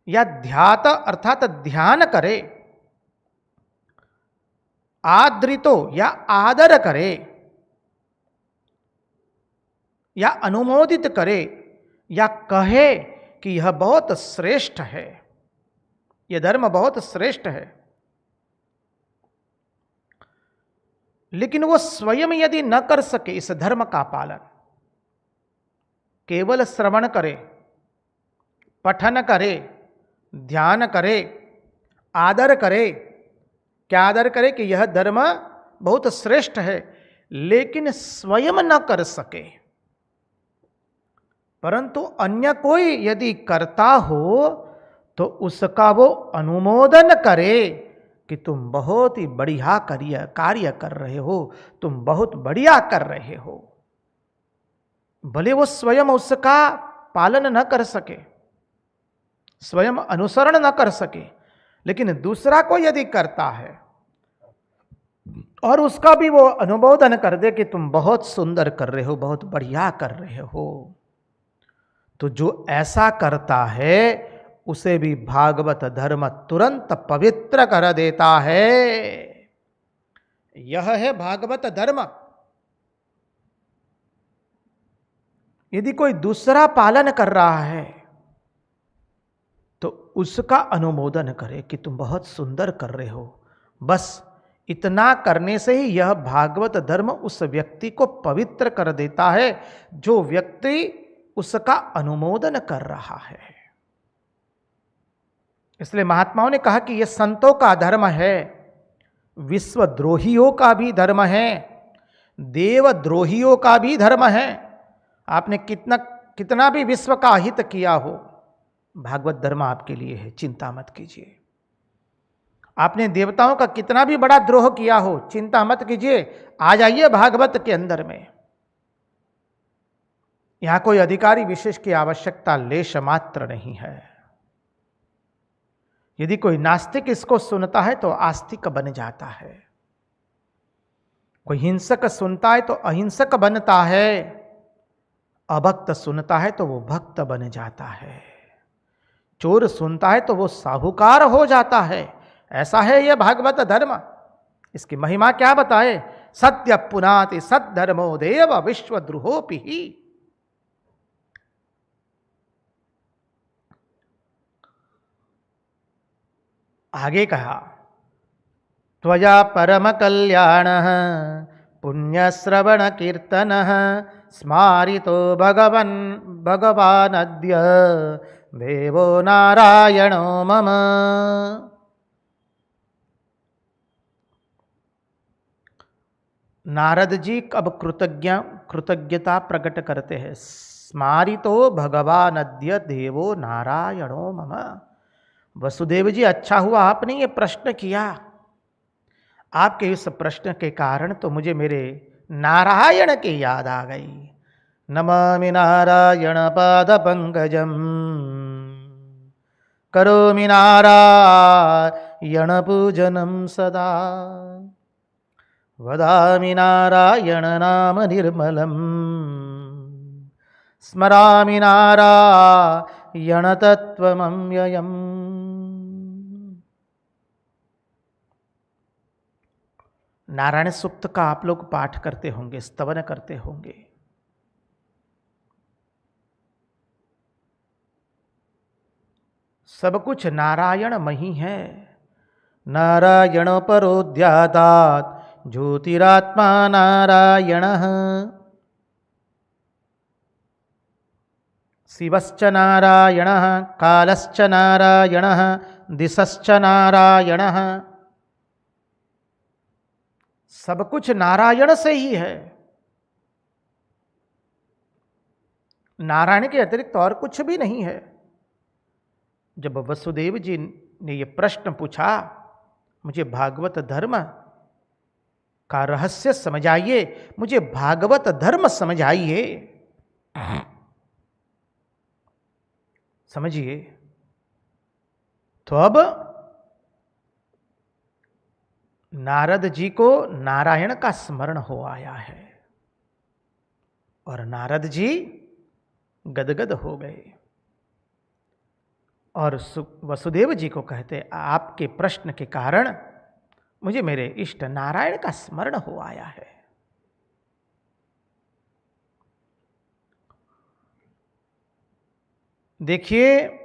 Speaker 1: या ध्यात अर्थात ध्यान करे, आदृतो या आदर करे, या अनुमोदित करे, या कहे कि यह बहुत श्रेष्ठ है, यह धर्म बहुत श्रेष्ठ है, लेकिन वो स्वयं यदि न कर सके इस धर्म का पालन, केवल श्रवण करे, पठन करे, ध्यान करे, आदर करे, क्या आदर करे कि यह धर्म बहुत श्रेष्ठ है, लेकिन स्वयं न कर सके, परंतु अन्य कोई यदि करता हो तो उसका वो अनुमोदन करे कि तुम बहुत ही बढ़िया कार्य कर रहे हो, तुम बहुत बढ़िया कर रहे हो। भले वो स्वयं उसका पालन न कर सके, स्वयं अनुसरण न कर सके, लेकिन दूसरा को यदि करता है और उसका भी वो अनुमोदन कर दे कि तुम बहुत सुंदर कर रहे हो, बहुत बढ़िया कर रहे हो, तो जो ऐसा करता है उसे भी भागवत धर्म तुरंत पवित्र कर देता है। यह है भागवत धर्म। यदि कोई दूसरा पालन कर रहा है तो उसका अनुमोदन करे कि तुम बहुत सुंदर कर रहे हो। बस इतना करने से ही यह भागवत धर्म उस व्यक्ति को पवित्र कर देता है जो व्यक्ति उसका अनुमोदन कर रहा है। इसलिए महात्माओं ने कहा कि यह संतों का धर्म है, विश्वद्रोहियों का भी धर्म है, देवद्रोहियों का भी धर्म है। आपने कितना भी विश्व का हित किया हो, भागवत धर्म आपके लिए है, चिंता मत कीजिए। आपने देवताओं का कितना भी बड़ा द्रोह किया हो, चिंता मत कीजिए, आ जाइए भागवत के अंदर में। यहां कोई अधिकारी विशेष की आवश्यकता लेश मात्र नहीं है। यदि कोई नास्तिक इसको सुनता है तो आस्तिक बन जाता है, कोई हिंसक सुनता है तो अहिंसक बनता है, अभक्त सुनता है तो वो भक्त बन जाता है, चोर सुनता है तो वो साहूकार हो जाता है। ऐसा है यह भागवत धर्म। इसकी महिमा क्या बताए? सत्य पुनाति सद्धर्मो देव विश्वद्रोहोपि ही। आगे कहा, त्वया परम कल्याण पुण्यश्रवण कीर्तन स्मारितो भगवानद्य देवो नारायणो मम। नारद जी अब कृतज्ञता प्रकट करते हैं। स्मारितो भगवानद्य देवो नारायणो मम। वसुदेव जी, अच्छा हुआ आपने ये प्रश्न किया। आपके इस प्रश्न के कारण तो मुझे मेरे नारायण की याद आ गई। नमामि नारायण पाद पंकजम करोमि नारायण पूजनम सदा वदामि नारायण नाम निर्मलम स्मरामि नारायण तत्त्वमव्ययम्। नारायण सूक्त का आप लोग पाठ करते होंगे, स्तवन करते होंगे। सब कुछ नारायण मही है। नारायण परोद्यातात् ज्योतिरात्मा नारायणः शिवश्च नारायणः कालश्च नारायणः दिशश्च नारायणः। सब कुछ नारायण से ही है। नारायण के अतिरिक्त और कुछ भी नहीं है। जब वसुदेव जी ने यह प्रश्न पूछा, मुझे भागवत धर्म का रहस्य समझाइए, मुझे भागवत धर्म समझाइए, समझिए, तो अब नारद जी को नारायण का स्मरण हो आया है और नारद जी गदगद हो गए और वसुदेव जी को कहते, आपके प्रश्न के कारण मुझे मेरे इष्ट नारायण का स्मरण हो आया है। देखिए,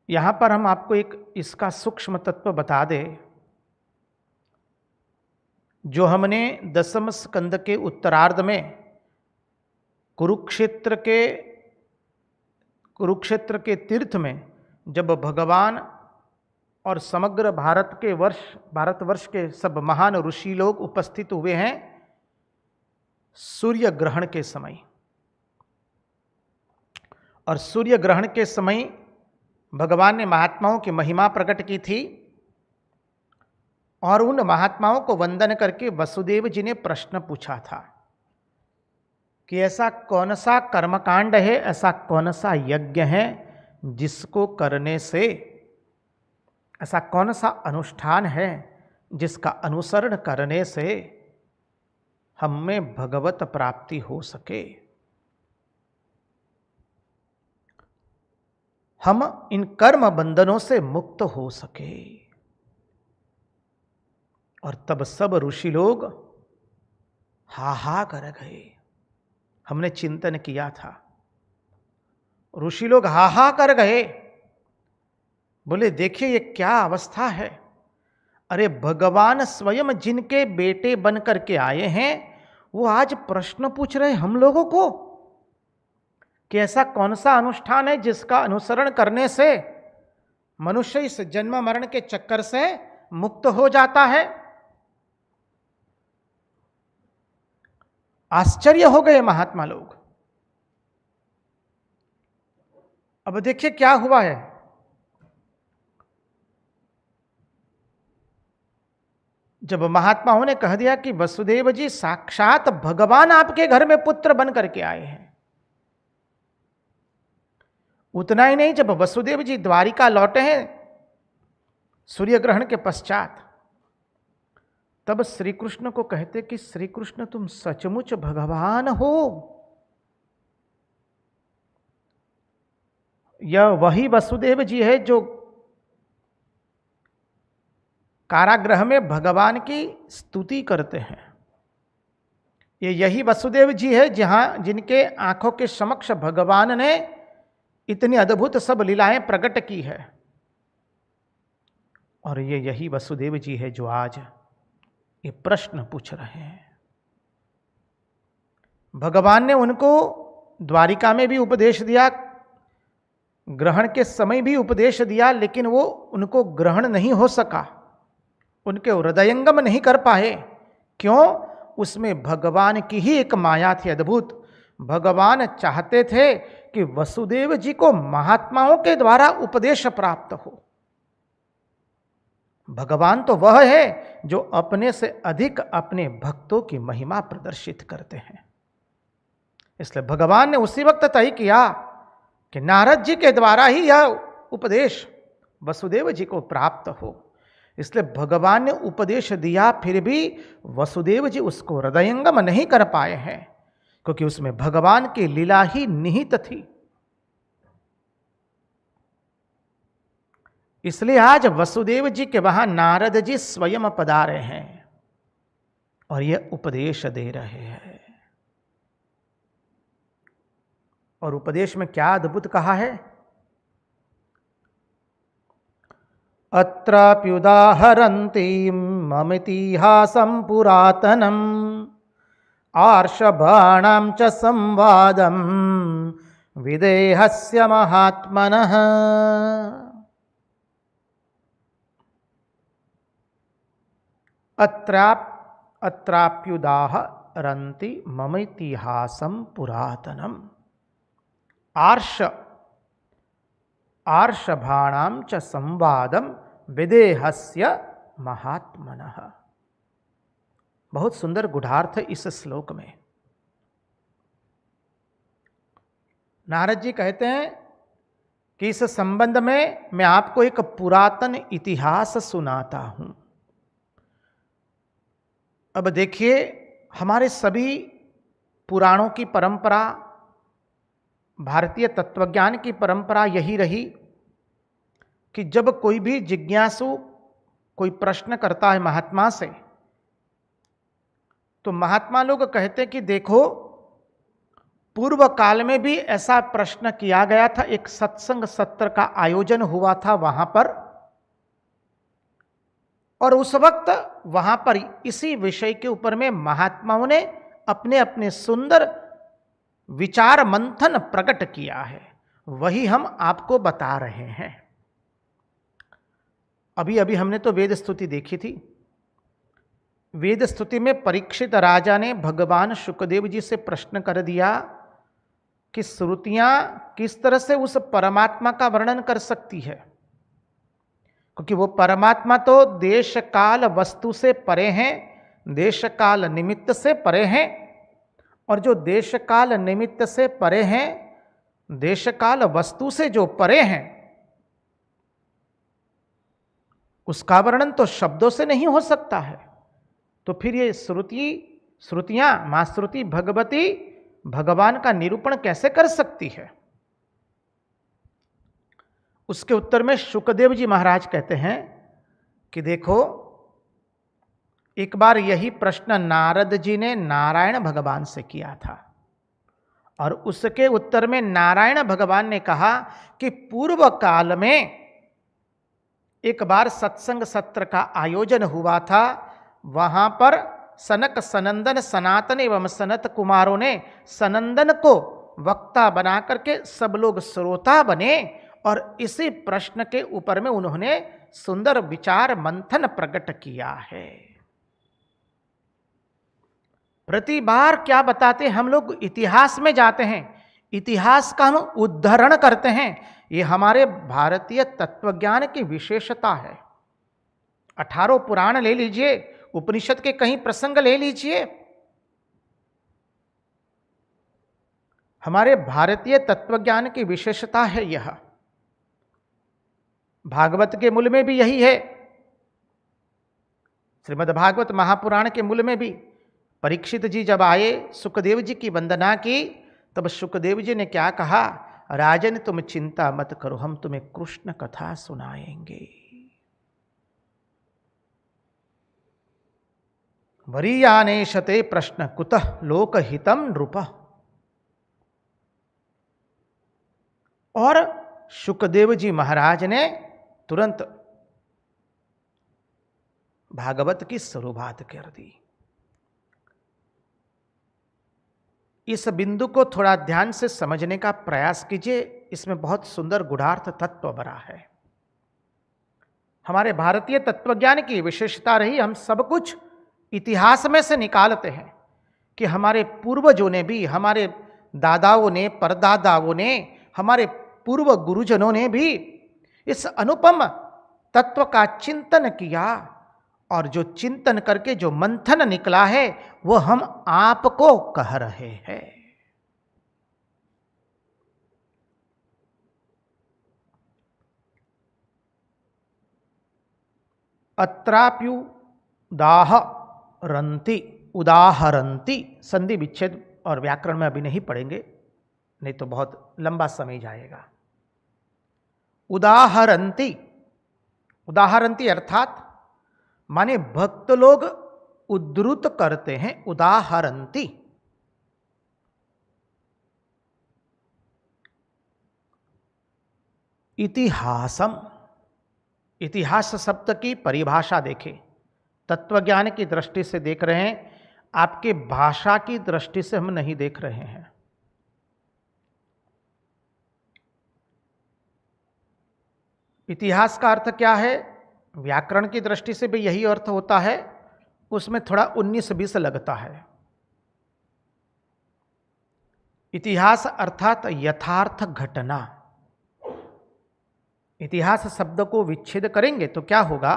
Speaker 1: यहां पर हम आपको एक इसका सूक्ष्म तत्व बता दें, जो हमने 10वें स्कंद के उत्तरार्ध में कुरुक्षेत्र के तीर्थ में जब भगवान और समग्र भारतवर्ष के सब महान ऋषि लोग उपस्थित हुए हैं सूर्य ग्रहण के समय, और सूर्य ग्रहण के समय भगवान ने महात्माओं की महिमा प्रकट की थी और उन महात्माओं को वंदन करके वसुदेव जी ने प्रश्न पूछा था कि ऐसा कौन सा कर्मकांड है, ऐसा कौन सा यज्ञ है जिसको करने से, ऐसा कौन सा अनुष्ठान है जिसका अनुसरण करने से हमें भगवत प्राप्ति हो सके, हम इन कर्म बंधनों से मुक्त हो सके। और तब सब ऋषि लोग हा कर गए। हमने चिंतन किया था, ऋषि लोग हा कर गए, बोले देखिए ये क्या अवस्था है। अरे भगवान स्वयं जिनके बेटे बन करके आए हैं वो आज प्रश्न पूछ रहे हम लोगों को कि ऐसा कौन सा अनुष्ठान है जिसका अनुसरण करने से मनुष्य इस जन्म मरण के चक्कर से मुक्त हो जाता है। आश्चर्य हो गए महात्मा लोग। अब देखिए क्या हुआ है। जब महात्माओं ने कह दिया कि वसुदेव जी साक्षात भगवान आपके घर में पुत्र बन करके आए हैं, उतना ही नहीं, जब वसुदेव जी द्वारिका लौटे हैं सूर्य ग्रहण के पश्चात, तब श्री कृष्ण को कहते कि श्री कृष्ण तुम सचमुच भगवान हो। यह वही वसुदेव जी है जो कारागृह में भगवान की स्तुति करते हैं। ये यही वसुदेव जी है जिनके आंखों के समक्ष भगवान ने इतनी अद्भुत सब लीलाएं प्रकट की है। और ये यही वसुदेव जी है जो आज ये प्रश्न पूछ रहे हैं। भगवान ने उनको द्वारिका में भी उपदेश दिया, ग्रहण के समय भी उपदेश दिया, लेकिन वो उनको ग्रहण नहीं हो सका, उनके हृदयंगम नहीं कर पाए। क्यों? उसमें भगवान की ही एक माया थी अद्भुत। भगवान चाहते थे कि वसुदेव जी को महात्माओं के द्वारा उपदेश प्राप्त हो। भगवान तो वह है जो अपने से अधिक अपने भक्तों की महिमा प्रदर्शित करते हैं। इसलिए भगवान ने उसी वक्त तय किया कि नारद जी के द्वारा ही यह उपदेश वसुदेव जी को प्राप्त हो। इसलिए भगवान ने उपदेश दिया, फिर भी वसुदेव जी उसको हृदयंगम नहीं कर पाए हैं, क्योंकि उसमें भगवान की लीला ही निहित थी। इसलिए आज वसुदेव जी के वहां नारद जी स्वयं पधारे हैं और ये उपदेश दे रहे हैं। और उपदेश में क्या अद्भुत कहा है। अत्राप्युदाहरन्ति ममितिहासं पुरातनम् आर्षभाणां च संवादं विदेहस्य महात्मनः। अत्राप्युदाहरन्ति ममितिहासं पुरातनम् आर्षभाणां च संवादम विदेहस्य महात्मनः। बहुत सुंदर गुढ़ार्थ इस श्लोक में। नारद जी कहते हैं कि इस संबंध में मैं आपको एक पुरातन इतिहास सुनाता हूं। अब देखिए, हमारे सभी पुराणों की परंपरा, भारतीय तत्वज्ञान की परंपरा यही रही कि जब कोई भी जिज्ञासु कोई प्रश्न करता है महात्मा से, तो महात्मा लोग कहते कि देखो, पूर्व काल में भी ऐसा प्रश्न किया गया था, एक सत्संग सत्र का आयोजन हुआ था वहां पर, और उस वक्त वहां पर इसी विषय के ऊपर में महात्माओं ने अपने अपने सुंदर विचार मंथन प्रकट किया है। वही हम आपको बता रहे हैं। अभी अभी हमने तो वेद स्तुति देखी थी। वेद स्तुति में परीक्षित राजा ने भगवान शुकदेव जी से प्रश्न कर दिया कि श्रुतियां किस तरह से उस परमात्मा का वर्णन कर सकती है, क्योंकि वो परमात्मा तो देश काल वस्तु से परे हैं, देश काल निमित्त से परे हैं। और जो देश काल निमित्त से परे हैं, देश काल वस्तु से जो परे हैं, उसका वर्णन तो शब्दों से नहीं हो सकता है। तो फिर ये श्रुतियां, मां श्रुति भगवती भगवान का निरूपण कैसे कर सकती है? उसके उत्तर में शुकदेव जी महाराज कहते हैं कि देखो, एक बार यही प्रश्न नारद जी ने नारायण भगवान से किया था, और उसके उत्तर में नारायण भगवान ने कहा कि पूर्व काल में एक बार सत्संग सत्र का आयोजन हुआ था। वहां पर सनक सनंदन सनातन एवं सनत कुमारों ने सनंदन को वक्ता बना करके सब लोग श्रोता बने, और इसी प्रश्न के ऊपर में उन्होंने सुंदर विचार मंथन प्रकट किया है। प्रति बार क्या बताते, हम लोग इतिहास में जाते हैं, इतिहास का हम उद्धरण करते हैं। ये हमारे भारतीय तत्वज्ञान की विशेषता है। 18 पुराण ले लीजिए, उपनिषद के कहीं प्रसंग ले लीजिए, हमारे भारतीय तत्वज्ञान की विशेषता है यह। भागवत के मूल में भी यही है, श्रीमद् भागवत महापुराण के मूल में भी परीक्षित जी जब आए, सुखदेव जी की वंदना की, तब सुखदेव जी ने क्या कहा, राजन तुम चिंता मत करो, हम तुम्हें कृष्ण कथा सुनाएंगे। वरीयाने शते प्रश्न कुतः लोकहितम नृप। और सुखदेव जी महाराज ने तुरंत भागवत की शुरुआत कर दी। इस बिंदु को थोड़ा ध्यान से समझने का प्रयास कीजिए, इसमें बहुत सुंदर गूढ़ार्थ तत्व भरा है। हमारे भारतीय तत्वज्ञान की विशेषता रही, हम सब कुछ इतिहास में से निकालते हैं कि हमारे पूर्वजों ने भी, हमारे दादाओं ने, परदादाओं ने, हमारे पूर्व गुरुजनों ने भी इस अनुपम तत्व का चिंतन किया, और जो चिंतन करके जो मंथन निकला है वो हम आपको कह रहे हैं। उदाहरंती संधि विच्छेद और व्याकरण में अभी नहीं पढ़ेंगे, नहीं तो बहुत लंबा समय जाएगा। उदाहरंती अर्थात माने भक्त लोग उद्धृत करते हैं, उदाहरंती। इतिहासम, इतिहास शब्द की परिभाषा देखें, तत्वज्ञान की दृष्टि से देख रहे हैं, आपके भाषा की दृष्टि से हम नहीं देख रहे हैं। इतिहास का अर्थ क्या है? व्याकरण की दृष्टि से भी यही अर्थ होता है, उसमें थोड़ा 19-20 लगता है। इतिहास अर्थात यथार्थ घटना। इतिहास शब्द को विच्छेद करेंगे तो क्या होगा?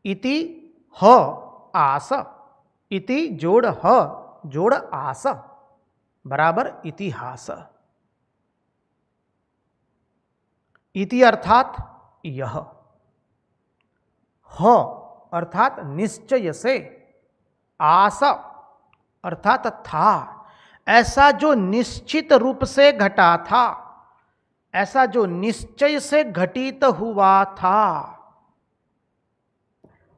Speaker 1: इति ह आस, इति जोड़ ह जोड़ आस बराबर इतिहास। इति अर्थात यह, ह अर्थात निश्चय से, आस अर्थात था, ऐसा जो निश्चित रूप से घटा था, ऐसा जो निश्चय से घटित हुआ था।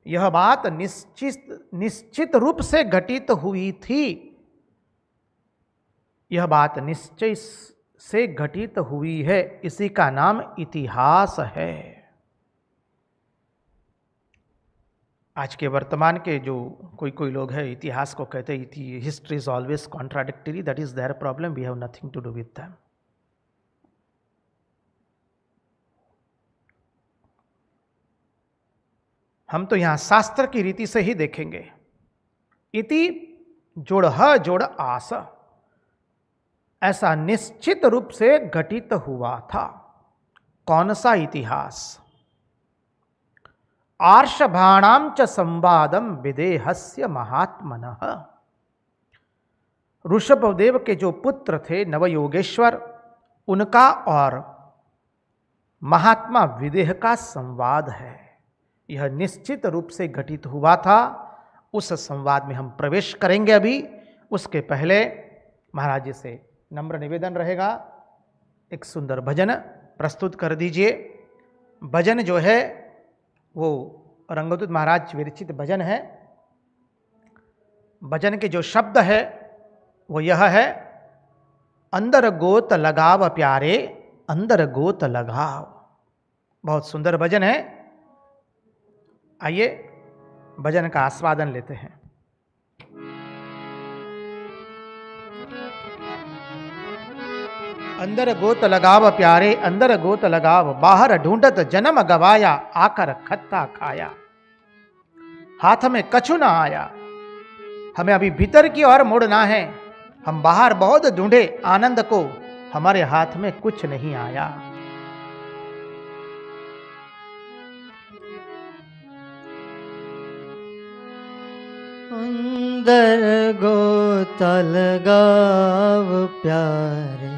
Speaker 1: यह बात निश्चित रूप से घटित हुई थी, यह बात निश्चय से घटित हुई है, इसी का नाम इतिहास है। आज के वर्तमान के जो कोई लोग हैं इतिहास को कहते हैं history is always contradictory, that is their problem, we have nothing to do with them. हम तो यहां शास्त्र की रीति से ही देखेंगे। इति जोड़ ह जोड़ आस, ऐसा निश्चित रूप से घटित हुआ था। कौन सा इतिहास? आर्षभाणाम च संवादम विदेहस्य महात्मनः। ऋषभदेव के जो पुत्र थे नवयोगेश्वर, उनका और महात्मा विदेह का संवाद है। यह निश्चित रूप से घटित हुआ था। उस संवाद में हम प्रवेश करेंगे। अभी उसके पहले महाराज जी से नम्र निवेदन रहेगा, एक सुंदर भजन प्रस्तुत कर दीजिए। भजन जो है वो रंगदूत महाराज विरचित भजन है। भजन के जो शब्द है वो यह है, अंदर गोत लगाव प्यारे, अंदर गोत लगाव। बहुत सुंदर भजन है। आइए भजन का आस्वादन लेते हैं। अंदर गोत लगाव प्यारे, अंदर गोत लगाव, बाहर ढूंढत जन्म गवाया, आकर खत्ता खाया, हाथ में कछु ना आया। हमें अभी भीतर की ओर मुड़ना है। हम बाहर बहुत ढूंढे आनंद को, हमारे हाथ में कुछ नहीं आया।
Speaker 2: अंदर गोता लगाव प्यारे,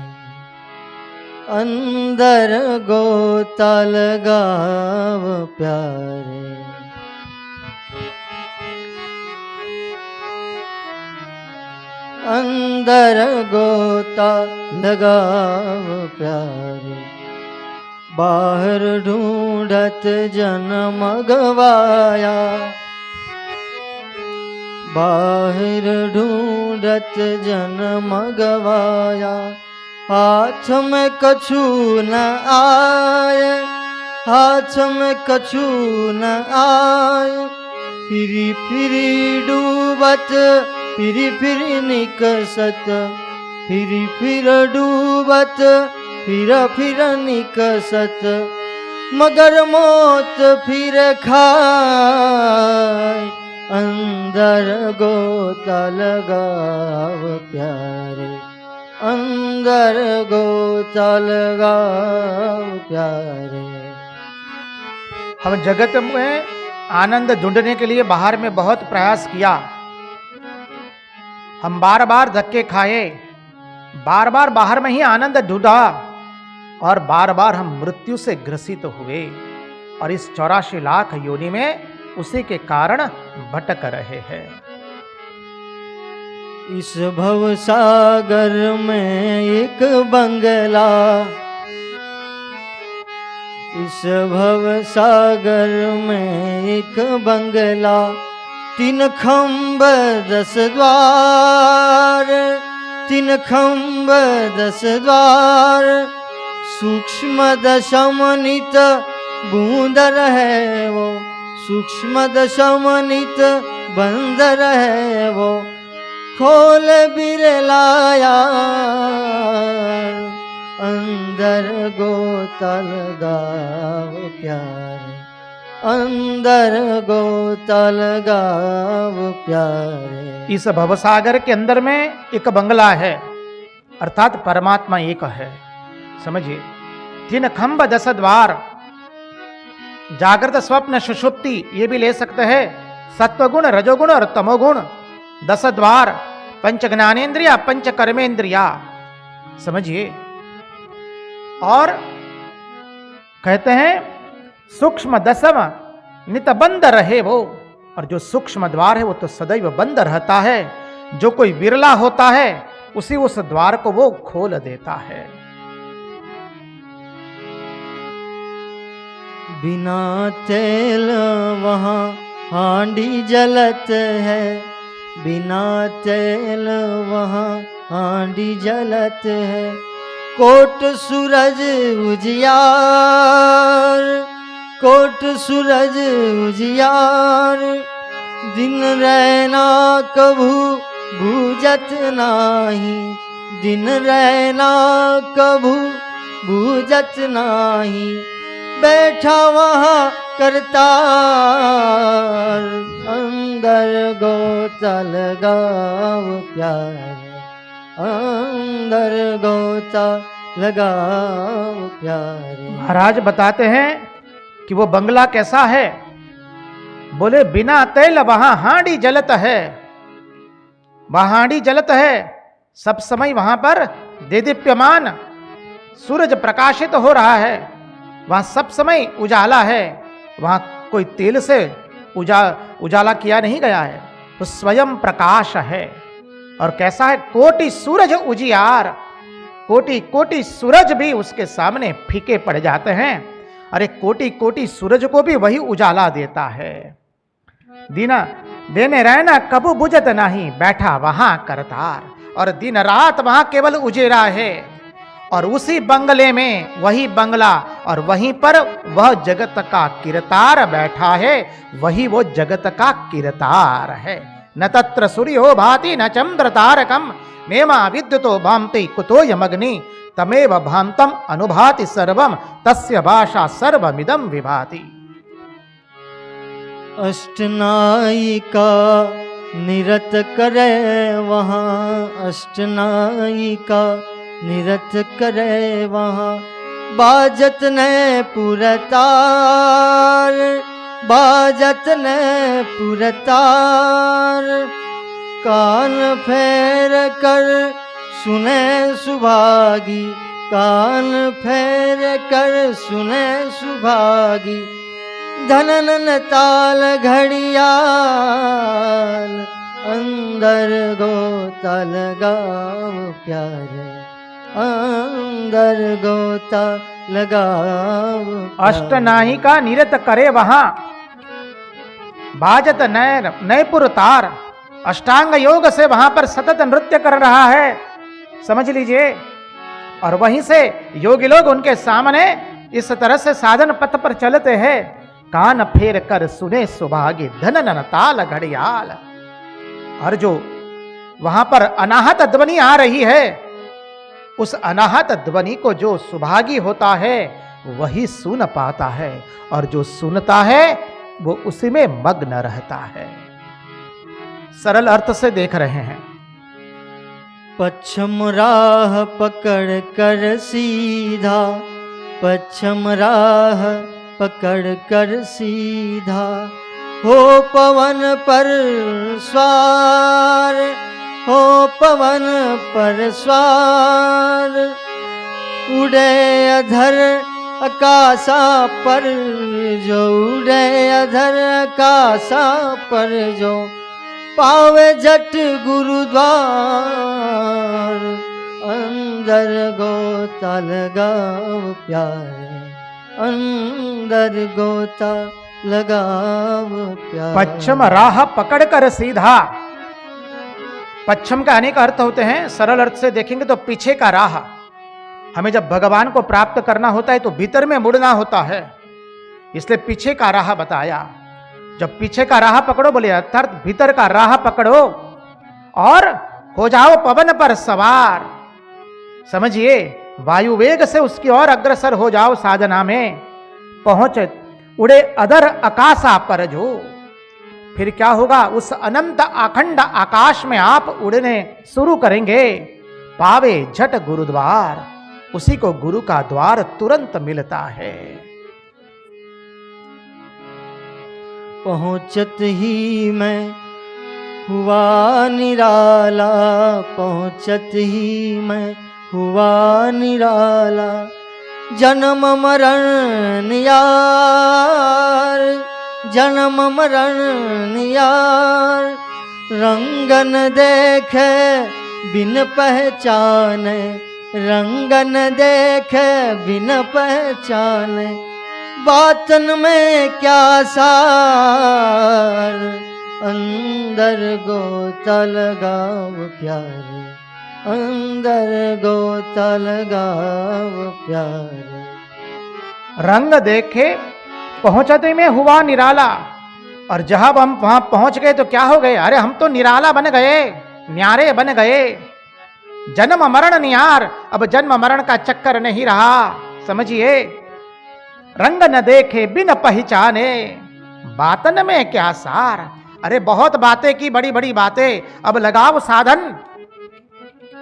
Speaker 2: अंदर गोता लगाव प्यारे, अंदर गोता लगाव प्यारे, बाहर ढूंढत जन्म गवाया, बाहर ढूंढत जन्म गवाया, हाथ में कछु न आए, हाथ में कछु न आए, फिरी फिरी डूबत, फिरी फिरी निकसत, फिरी फिर डूबत, फिर फिर निकसत, मगर मौत फिर खाए, अंदर गोता लगाव प्यारे, अंदर गोता लगाव प्यारे।
Speaker 1: हम जगत में आनंद ढूंढने के लिए बाहर में बहुत प्रयास किया। हम बार बार धक्के खाए, बार बार बाहर में ही आनंद ढूंढा, और बार बार हम मृत्यु से ग्रसित हुए, और इस 84 लाख योनि में उसी के कारण भटक रहे हैं।
Speaker 2: इस भव सागर में एक बंगला, इस भव सागर में एक बंगला, 3 खंब 10 द्वार, 3 खंब 10 द्वार, सूक्ष्म दशमनित बूंदर है वो, सूक्ष्म दशमनित बंदर है वो, खोल बिरलाया, अंदर गोता लगाव प्यारे, अंदर गोता लगाव प्यारे।
Speaker 1: इस भवसागर के अंदर में एक बंगला है, अर्थात परमात्मा एक है। समझिए, 3 खंब 10 द्वार, जागृत स्वप्न सुषुप्ति ये भी ले सकते हैं, सत्वगुण रजोगुण और तमोगुण, 10 द्वार, पंच ज्ञानेन्द्रिया पंच कर्मेंद्रिया। समझिए, और कहते हैं सूक्ष्म दशम नित बंद रहे वो, और जो सूक्ष्म द्वार है वो तो सदैव बंद रहता है। जो कोई विरला होता है उसी उस द्वार को वो खोल देता है।
Speaker 2: बिना तेल वहाँ हांडी जलत है, बिना तेल वहाँ हांडी जलत है, कोट सूरज उजियार, कोट सूरज उजियार, दिन रहना कभू बूझत नाही, दिन रहना कभू बूझत नाही, बैठा वहाँ करतार, अंदर गोता लगाव प्यारे, अंदर गोता लगाओ प्यारे।
Speaker 1: महाराज बताते हैं कि वो बंगला कैसा है। बोले बिना तेल वहां हांडी जलत है, वहां हांडी जलत है, सब समय वहां पर देदीप्यमान सूरज प्रकाशित हो रहा है, वहां सब समय उजाला है, वहां कोई तेल से उजाला किया नहीं गया है, तो स्वयं प्रकाश है। और कैसा है, कोटि सूरज उजियार, कोटि कोटि सूरज भी उसके सामने फीके पड़ जाते हैं। अरे कोटि कोटि सूरज को भी वही उजाला देता है। दीना देने रहना कबू बुझत नहीं, बैठा वहां करतार, और दिन रात वहां केवल उजेरा है। और उसी बंगले में वही बंगला, और वहीं पर वह जगत का किरतार बैठा है, वही वो जगत का किरतार है। न तत्र सूर्यो भाति न चंद्र तारकम, नेमा विद्युतो भांति कुतो यमग्नि, तमेव भांतम अनुभाति सर्वम, तस्य भाषा सर्वमिदं विभाति।
Speaker 2: अष्टनायिका निरत करे वहाँ, अष्टनायिका निरत करे वहाँ, बाजत ने पुरतार, बाजत ने पुरतार, कान फेर कर सुने सुभागी, कान फेर कर सुने सुभागी, धनन ताल घड़ियाल, अंदर गोता लगाओ प्यारे, अंदर गोता लगाओ प्यारे।
Speaker 1: अष्टनायिका निरत करे वहां, बाजत नयपुर तार, अष्टांग योग से वहां पर सतत नृत्य कर रहा है, समझ लीजिए। और वहीं से योगी लोग उनके सामने इस तरह से साधन पथ पर चलते हैं, कान फेर कर सुने सुभागी, धनन ताल घड़ियाल। और जो वहां पर अनाहत ध्वनि आ रही है, उस अनाहत ध्वनि को जो सुभागी होता है वही सुन पाता है, और जो सुनता है वो उसी में मग्न रहता है। सरल अर्थ से देख रहे हैं।
Speaker 2: पश्चिम राह पकड़ कर सीधा, पश्चिम राह पकड़ कर सीधा, हो पवन पर स्वार, हो पवन पर स्वार, उड़े अधर आकाशा पर जो, उड़े अधर आकाशा पर जो, पावे जट गुरुद्वार, अंदर गोता लगाओ प्यारे, अंदर गोता लगाओ प्यारे।
Speaker 1: पश्चिम राह पकड़ कर सीधा, पश्चिम का अनेक अर्थ होते हैं। सरल अर्थ से देखेंगे तो पीछे का राह। हमें जब भगवान को प्राप्त करना होता है तो भीतर में मुड़ना होता है, इसलिए पीछे का राह बताया। जब पीछे का राह पकड़ो, बोले अर्थात भीतर का राह पकड़ो और हो जाओ पवन पर सवार। समझिए, वायु वेग से उसकी ओर अग्रसर हो जाओ साधना में। पहुंच उड़े अधर आकाशा पर जो, फिर क्या होगा, उस अनंत अखंड आकाश में आप उड़ने शुरू करेंगे। पावे झट गुरुद्वार, उसी को गुरु का द्वार तुरंत मिलता है।
Speaker 2: पहुँचत ही मैं हुआ निराला, पहुँचत ही मैं हुआ निराला, जन्म मरण यार, जन्म मरण यार, रंगन देखे बिन पहचाने, रंगन देखे बिन पहचाने, बातन में क्या सार, अंदर गोता लगाओ प्यारे, अंदर गोता लगाओ प्यारे।
Speaker 1: रंग देखे पहुंचते में हुआ निराला, और जब हम वहां पहुंच गए तो क्या हो गए, अरे हम तो निराला बन गए, न्यारे बन गए। जन्म मरण न्यार, अब जन्म मरण का चक्कर नहीं रहा। समझिए, रंग न देखे बिन पहचाने, बातन में क्या सार। अरे बहुत बातें की, बड़ी बड़ी बातें, अब लगाओ साधन।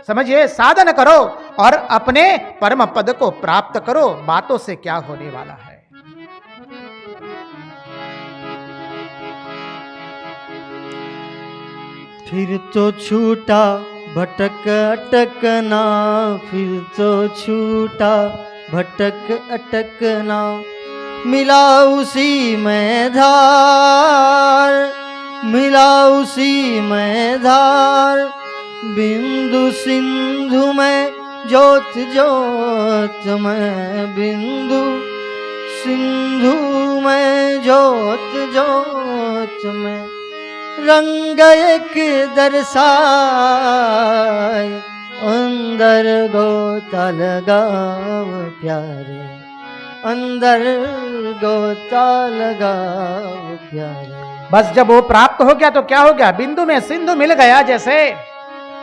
Speaker 1: समझिए, साधन करो और अपने परम पद को प्राप्त करो। बातों से क्या होने वाला है।
Speaker 2: फिर तो छूटा भटक अटकना, फिर तो छूटा भटक अटकना, मिला उसी में धार, मिला उसी में धार, बिंदु सिंधु में ज्योत ज्योत में, बिंदु सिंधु में ज्योत ज्योत में, रंग एक दरसाए, अंदर गोता लगाव प्यारे, अंदर गोता लगाव प्यारे।
Speaker 1: बस जब वो प्राप्त हो गया तो क्या हो गया, बिंदु में सिंधु मिल गया, जैसे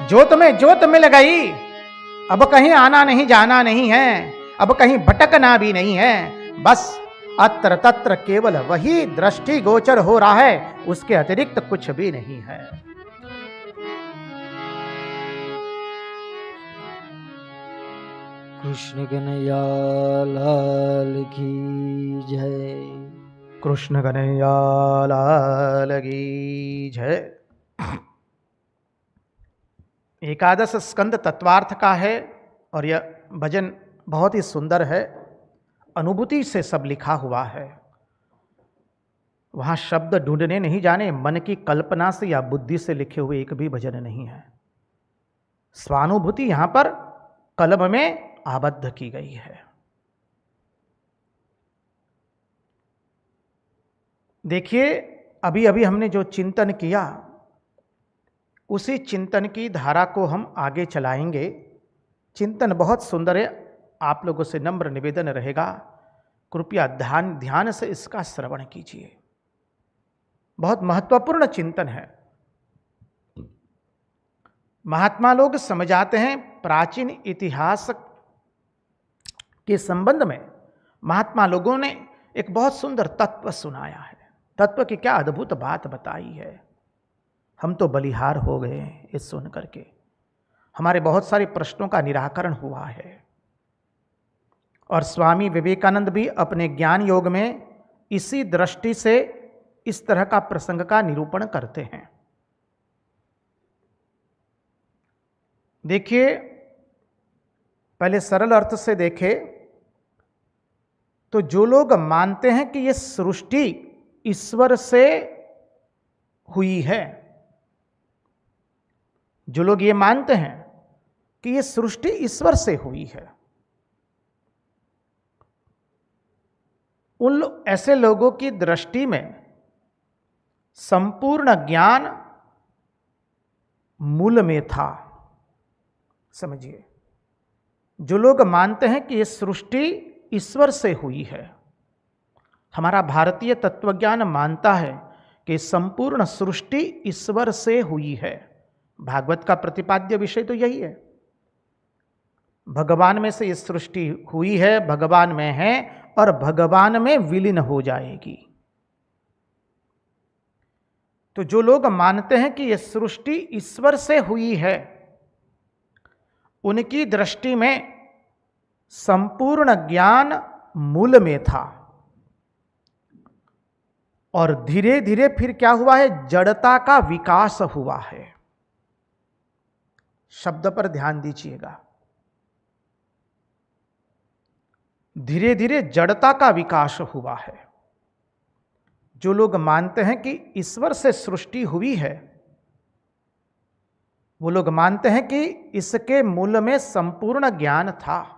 Speaker 1: ज्योत में ज्योत मिल गई। अब कहीं आना नहीं जाना नहीं है, अब कहीं भटकना भी नहीं है, बस अत्र तत्र केवल वही दृष्टि गोचर हो रहा है, उसके अतिरिक्त कुछ भी नहीं है।
Speaker 2: कृष्ण कन्हैया लाल की जय,
Speaker 1: कृष्ण कन्हैया लाल की जय। एकादश स्कंद तत्वार्थ का है और यह भजन बहुत ही सुंदर है, अनुभूति से सब लिखा हुआ है। वहां शब्द ढूंढने नहीं जाने, मन की कल्पना से या बुद्धि से लिखे हुए एक भी भजन नहीं है। स्वानुभूति यहां पर कलम में आबद्ध की गई है। देखिए, अभी अभी हमने जो चिंतन किया, उसी चिंतन की धारा को हम आगे चलाएंगे। चिंतन बहुत सुंदर है, आप लोगों से नम्र निवेदन रहेगा, कृपया ध्यान से इसका श्रवण कीजिए। बहुत महत्वपूर्ण चिंतन है। महात्मा लोग समझाते हैं, प्राचीन इतिहास के संबंध में महात्मा लोगों ने एक बहुत सुंदर तत्व सुनाया है। तत्व की क्या अद्भुत बात बताई है। हम तो बलिहार हो गए ये सुन करके। हमारे बहुत सारे प्रश्नों का निराकरण हुआ है। और स्वामी विवेकानंद भी अपने ज्ञान योग में इसी दृष्टि से इस तरह का प्रसंग का निरूपण करते हैं। देखिए, पहले सरल अर्थ से देखें तो जो लोग मानते हैं कि यह सृष्टि ईश्वर से हुई है, जो लोग ये मानते हैं कि यह सृष्टि ईश्वर से हुई है, उन ऐसे लोगों की दृष्टि में संपूर्ण ज्ञान मूल में था। समझिए, जो लोग मानते हैं कि यह सृष्टि ईश्वर से हुई है, हमारा भारतीय तत्वज्ञान मानता है कि संपूर्ण सृष्टि ईश्वर से हुई है। भागवत का प्रतिपाद्य विषय तो यही है। भगवान में से ये सृष्टि हुई है, भगवान में है और भगवान में विलीन हो जाएगी। तो जो लोग मानते हैं कि यह सृष्टि ईश्वर से हुई है, उनकी दृष्टि में संपूर्ण ज्ञान मूल में था और धीरे धीरे फिर क्या हुआ है, जड़ता का विकास हुआ है। शब्द पर ध्यान दीजिएगा। धीरे धीरे जड़ता का विकास हुआ है। जो लोग मानते हैं कि ईश्वर से सृष्टि हुई है, वो लोग मानते हैं कि इसके मूल में संपूर्ण ज्ञान था,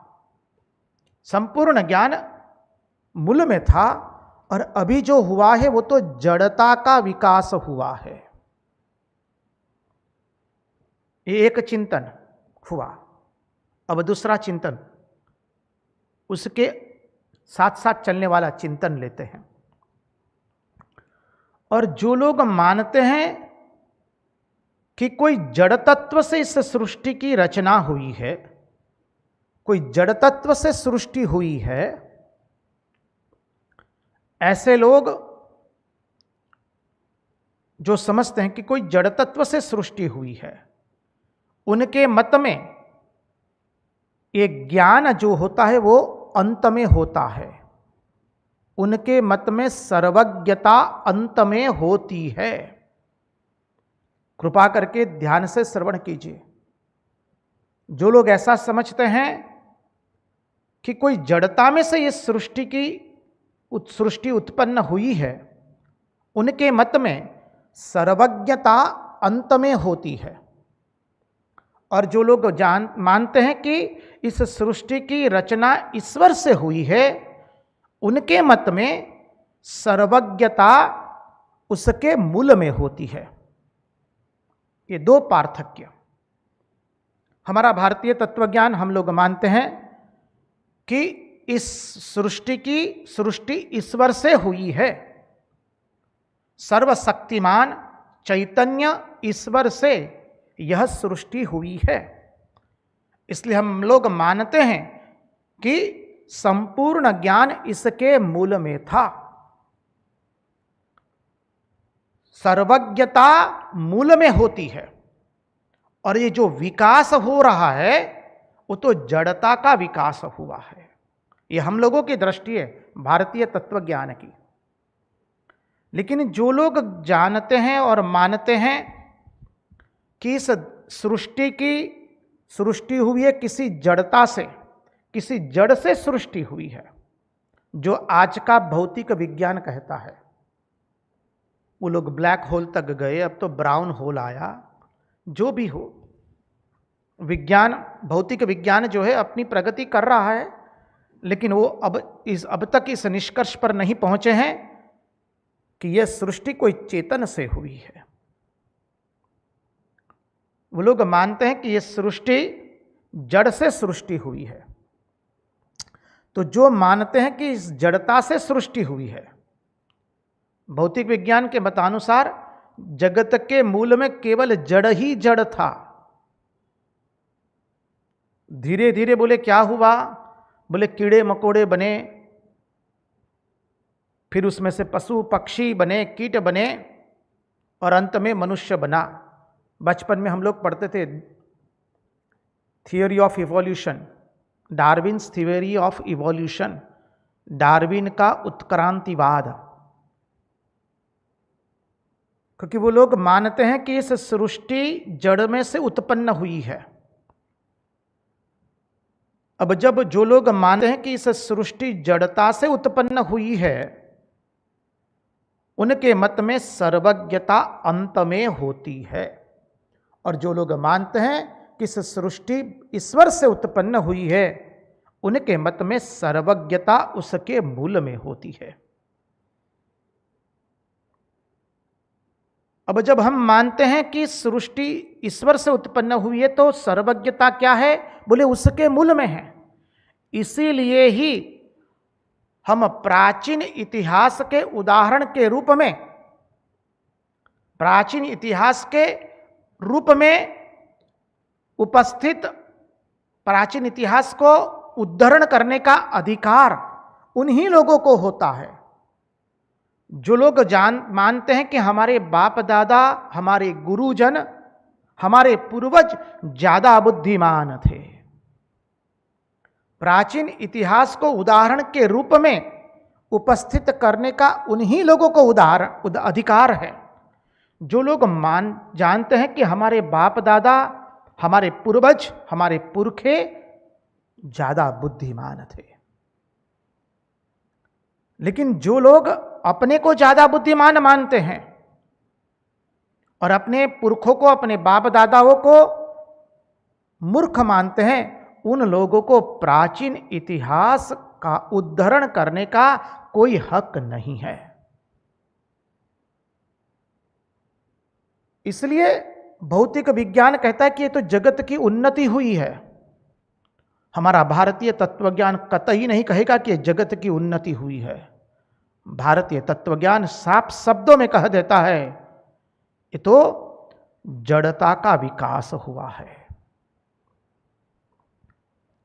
Speaker 1: संपूर्ण ज्ञान मूल में था और अभी जो हुआ है वो तो जड़ता का विकास हुआ है। ये एक चिंतन हुआ। अब दूसरा चिंतन, उसके साथ साथ चलने वाला चिंतन लेते हैं। और जो लोग मानते हैं कि कोई जड़ तत्व से इस सृष्टि की रचना हुई है, कोई जड़ तत्व से सृष्टि हुई है, ऐसे लोग जो समझते हैं कि कोई जड़ तत्व से सृष्टि हुई है, उनके मत में ये ज्ञान जो होता है वो अंत में होता है। उनके मत में सर्वज्ञता अंत में होती है। कृपा करके ध्यान से श्रवण कीजिए। जो लोग ऐसा समझते हैं कि कोई जड़ता में से ये सृष्टि उत्पन्न हुई है, उनके मत में सर्वज्ञता अंत में होती है। और जो लोग मानते हैं कि इस सृष्टि की रचना ईश्वर से हुई है, उनके मत में सर्वज्ञता उसके मूल में होती है। ये दो पार्थक्य। हमारा भारतीय तत्वज्ञान, हम लोग मानते हैं कि इस सृष्टि ईश्वर से हुई है। सर्वशक्तिमान चैतन्य ईश्वर से यह सृष्टि हुई है। इसलिए हम लोग मानते हैं कि संपूर्ण ज्ञान इसके मूल में था। सर्वज्ञता मूल में होती है। और ये जो विकास हो रहा है वो तो जड़ता का विकास हुआ है। ये हम लोगों की दृष्टि है भारतीय तत्वज्ञान की। लेकिन जो लोग जानते हैं और मानते हैं कि इस सृष्टि हुई है किसी जड़ता से, किसी जड़ से सृष्टि हुई है, जो आज का भौतिक विज्ञान कहता है। वो लोग ब्लैक होल तक गए, अब तो ब्राउन होल आया। जो भी हो, विज्ञान, भौतिक विज्ञान जो है अपनी प्रगति कर रहा है, लेकिन वो अब तक इस निष्कर्ष पर नहीं पहुंचे हैं कि यह सृष्टि कोई चेतन से हुई है। वो लोग मानते हैं कि यह सृष्टि जड़ से सृष्टि हुई है। तो जो मानते हैं कि इस जड़ता से सृष्टि हुई है, भौतिक विज्ञान के मतानुसार जगत के मूल में केवल जड़ ही जड़ था। धीरे धीरे बोले क्या हुआ? बोले कीड़े मकोड़े बने, फिर उसमें से पशु पक्षी बने, कीट बने, और अंत में मनुष्य बना। बचपन में हम लोग पढ़ते थे theory of evolution, Darwin's theory of evolution, Darwin का उत्क्रांतिवाद। क्योंकि वो लोग मानते हैं कि इस सृष्टि जड़ में से उत्पन्न हुई है। अब जब जो लोग मानते हैं कि इस सृष्टि जड़ता से उत्पन्न हुई है, उनके मत में सर्वज्ञता अंत में होती है। और जो लोग मानते हैं कि इस सृष्टि ईश्वर से उत्पन्न हुई है, उनके मत में सर्वज्ञता उसके मूल में होती है। अब जब हम मानते हैं कि सृष्टि ईश्वर से उत्पन्न हुई है, तो सर्वज्ञता क्या है? बोले उसके मूल में है। इसीलिए ही हम प्राचीन इतिहास के उदाहरण के रूप में, प्राचीन इतिहास के रूप में उपस्थित प्राचीन इतिहास को उद्धरण करने का अधिकार उन्हीं लोगों को होता है जो लोग मानते हैं कि हमारे बाप दादा, हमारे गुरुजन, हमारे पूर्वज ज्यादा बुद्धिमान थे। प्राचीन इतिहास को उदाहरण के रूप में उपस्थित करने का उन्हीं लोगों को अधिकार है जो लोग जानते हैं कि हमारे बाप दादा, हमारे पूर्वज, हमारे पुरखे ज्यादा बुद्धिमान थे। लेकिन जो लोग अपने को ज्यादा बुद्धिमान मानते हैं और अपने पुरखों को, अपने बाप दादाओं को मूर्ख मानते हैं, उन लोगों को प्राचीन इतिहास का उद्धरण करने का कोई हक नहीं है। इसलिए भौतिक विज्ञान कहता है कि ये तो जगत की उन्नति हुई है। हमारा भारतीय तत्वज्ञान कतई नहीं कहेगा कि जगत की उन्नति हुई है। भारतीय तत्वज्ञान साफ शब्दों में कह देता है ये तो जड़ता का विकास हुआ है।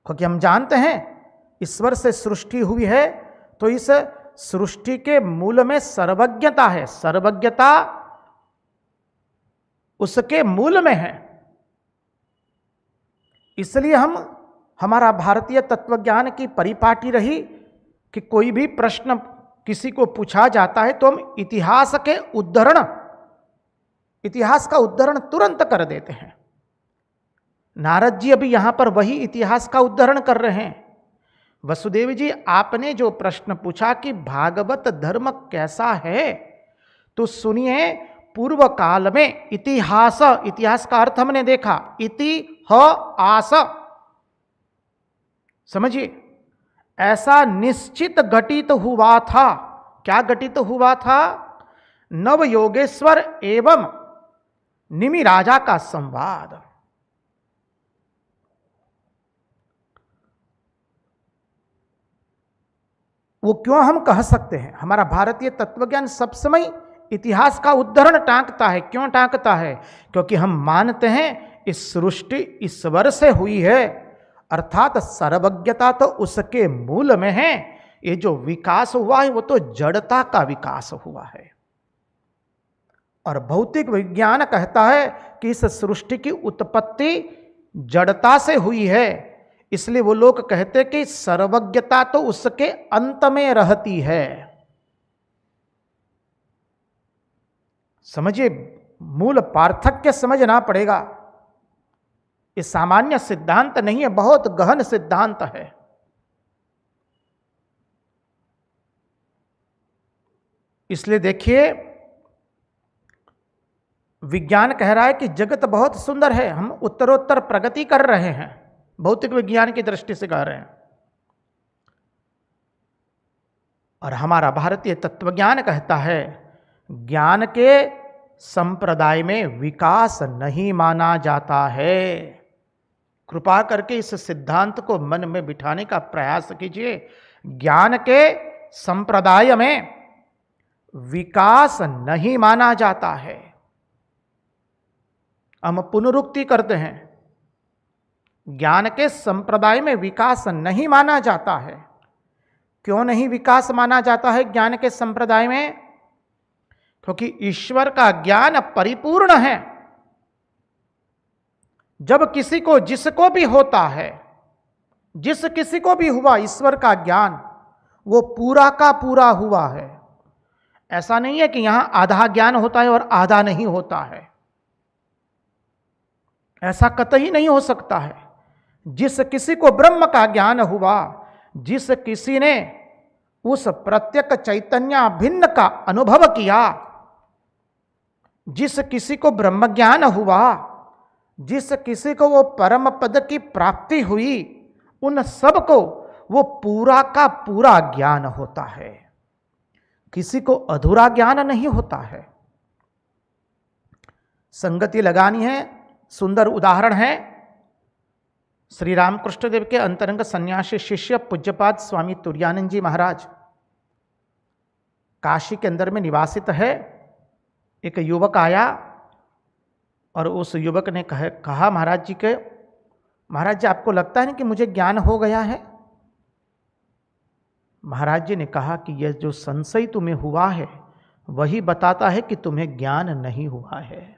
Speaker 1: क्योंकि हम जानते हैं ईश्वर से सृष्टि हुई है, तो इस सृष्टि के मूल में सर्वज्ञता है। सर्वज्ञता उसके मूल में है। इसलिए हमारा भारतीय तत्वज्ञान की परिपाटी रही कि कोई भी प्रश्न किसी को पूछा जाता है तो हम इतिहास का उद्धरण तुरंत कर देते हैं। नारद जी अभी यहां पर वही इतिहास का उद्धरण कर रहे हैं। वसुदेव जी, आपने जो प्रश्न पूछा कि भागवत धर्म कैसा है, तो सुनिए, पूर्व काल में इतिहास का अर्थ हमने देखा, आस, समझिए, ऐसा निश्चित घटित हुआ था। क्या घटित हुआ था? नव योगेश्वर एवं निमि राजा का संवाद। वो क्यों हम कह सकते हैं? हमारा भारतीय तत्वज्ञान सब समय इतिहास का उद्धरण टांकता है। क्यों टांकता है? क्योंकि हम मानते हैं इस सृष्टि ईश्वर से हुई है, अर्थात सर्वज्ञता तो उसके मूल में है। ये जो विकास हुआ है वो तो जड़ता का विकास हुआ है। और भौतिक विज्ञान कहता है कि इस सृष्टि की उत्पत्ति जड़ता से हुई है। इसलिए वो लोग कहते कि सर्वज्ञता तो उसके अंत में रहती है। समझिए, मूल पार्थक्य समझना पड़ेगा। ये सामान्य सिद्धांत नहीं है, बहुत गहन सिद्धांत है। इसलिए देखिए, विज्ञान कह रहा है कि जगत बहुत सुंदर है, हम उत्तरोत्तर प्रगति कर रहे हैं, भौतिक विज्ञान की दृष्टि से कह रहे हैं। और हमारा भारतीय तत्वज्ञान कहता है ज्ञान के संप्रदाय में विकास नहीं माना जाता है। कृपा करके इस सिद्धांत को मन में बिठाने का प्रयास कीजिए। ज्ञान के संप्रदाय में विकास नहीं माना जाता है। हम पुनरुक्ति करते हैं, ज्ञान के संप्रदाय में विकास नहीं माना जाता है। क्यों नहीं विकास माना जाता है ज्ञान के संप्रदाय में? क्योंकि ईश्वर का ज्ञान परिपूर्ण है। जब किसी को, जिसको भी होता है, जिस किसी को भी हुआ ईश्वर का ज्ञान, वो पूरा का पूरा हुआ है। ऐसा नहीं है कि यहां आधा ज्ञान होता है और आधा नहीं होता है, ऐसा कतई नहीं हो सकता है। जिस किसी को ब्रह्म का ज्ञान हुआ, जिस किसी ने उस प्रत्यक चैतन्य भिन्न का अनुभव किया, जिस किसी को ब्रह्म ज्ञान हुआ, जिस किसी को वो परम पद की प्राप्ति हुई, उन सब को वो पूरा का पूरा ज्ञान होता है। किसी को अधूरा ज्ञान नहीं होता है। संगति लगानी है, सुंदर उदाहरण है श्री रामकृष्ण देव के अंतरंग सन्यासी शिष्य पूज्यपाद स्वामी तुरानंद जी महाराज। काशी के अंदर में निवासित है। एक युवक आया और उस युवक ने कहा महाराज जी आपको लगता है ना कि मुझे ज्ञान हो गया है? महाराज जी ने कहा कि यह जो संशय तुम्हें हुआ है वही बताता है कि तुम्हें ज्ञान नहीं हुआ है।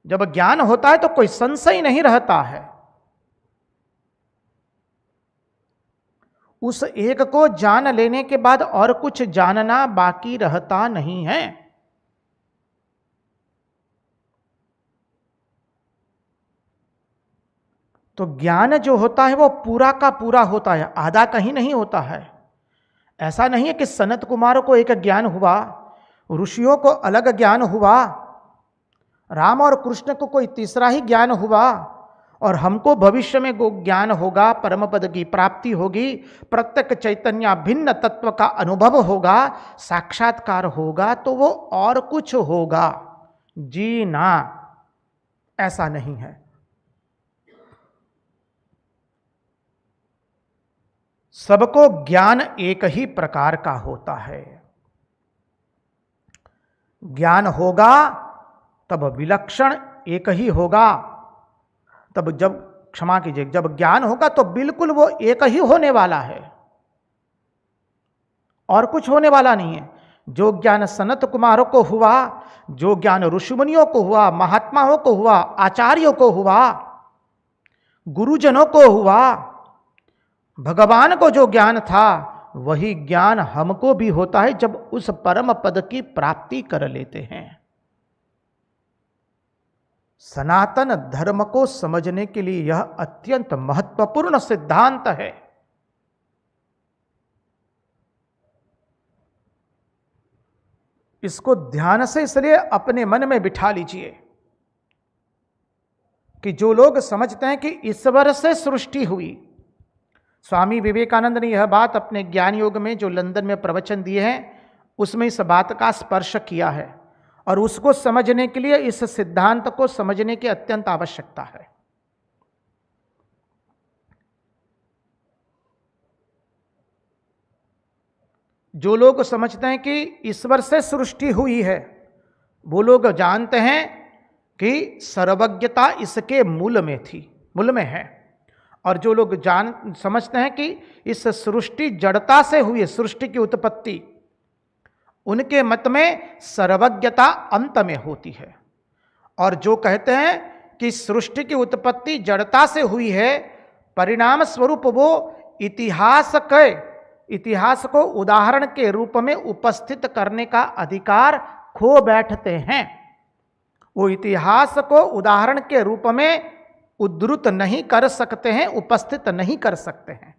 Speaker 1: जब ज्ञान होता है तो कोई संशय नहीं रहता है। उस एक को जान लेने के बाद और कुछ जानना बाकी रहता नहीं है। तो ज्ञान जो होता है वो पूरा का पूरा होता है, आधा कहीं नहीं होता है। ऐसा नहीं है कि सनत कुमार को एक ज्ञान हुआ, ऋषियों को अलग ज्ञान हुआ, राम और कृष्ण को कोई तीसरा ही ज्ञान हुआ और हमको भविष्य में ज्ञान होगा, परम पद की प्राप्ति होगी, प्रत्येक चैतन्य भिन्न तत्व का अनुभव होगा, साक्षात्कार होगा, तो वो और कुछ होगा। जी ना, ऐसा नहीं है। सबको ज्ञान एक ही प्रकार का होता है। ज्ञान होगा तब विलक्षण एक ही होगा। तब जब, क्षमा कीजिए, जब ज्ञान होगा तो बिल्कुल वो एक ही होने वाला है और कुछ होने वाला नहीं है। जो ज्ञान सनत कुमारों को हुआ, जो ज्ञान ऋषिमुनियों को हुआ, महात्माओं को हुआ, आचार्यों को हुआ, गुरुजनों को हुआ, भगवान को जो ज्ञान था वही ज्ञान हमको भी होता है जब उस परम पद की प्राप्ति कर लेते हैं। सनातन धर्म को समझने के लिए यह अत्यंत महत्वपूर्ण सिद्धांत है। इसको ध्यान से इसलिए अपने मन में बिठा लीजिए कि जो लोग समझते हैं कि ईश्वर से सृष्टि हुई, स्वामी विवेकानंद ने यह बात अपने ज्ञान योग में जो लंदन में प्रवचन दिए हैं उसमें इस बात का स्पर्श किया है, और उसको समझने के लिए इस सिद्धांत को समझने की अत्यंत आवश्यकता है। जो लोग समझते हैं कि ईश्वर से सृष्टि हुई है वो लोग जानते हैं कि सर्वज्ञता इसके मूल में थी, मूल में है। और जो लोग समझते हैं कि इस सृष्टि जड़ता से हुई है, सृष्टि की उत्पत्ति, उनके मत में सर्वज्ञता अंत में होती है। और जो कहते हैं कि सृष्टि की उत्पत्ति जड़ता से हुई है, परिणाम स्वरूप वो इतिहास को उदाहरण के रूप में उपस्थित करने का अधिकार खो बैठते हैं। वो इतिहास को उदाहरण के रूप में उद्धृत नहीं कर सकते हैं, उपस्थित नहीं कर सकते हैं।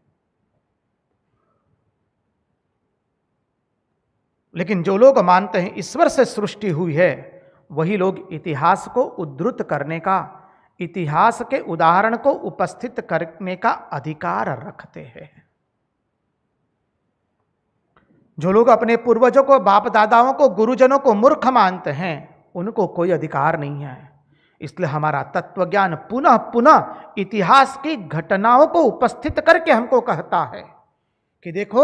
Speaker 1: लेकिन जो लोग मानते हैं ईश्वर से सृष्टि हुई है, वही लोग इतिहास को उद्धृत करने का, इतिहास के उदाहरण को उपस्थित करने का अधिकार रखते हैं। जो लोग अपने पूर्वजों को, बाप दादाओं को, गुरुजनों को मूर्ख मानते हैं, उनको कोई अधिकार नहीं है। इसलिए हमारा तत्व ज्ञान पुनः पुनः इतिहास की घटनाओं को उपस्थित करके हमको कहता है कि देखो,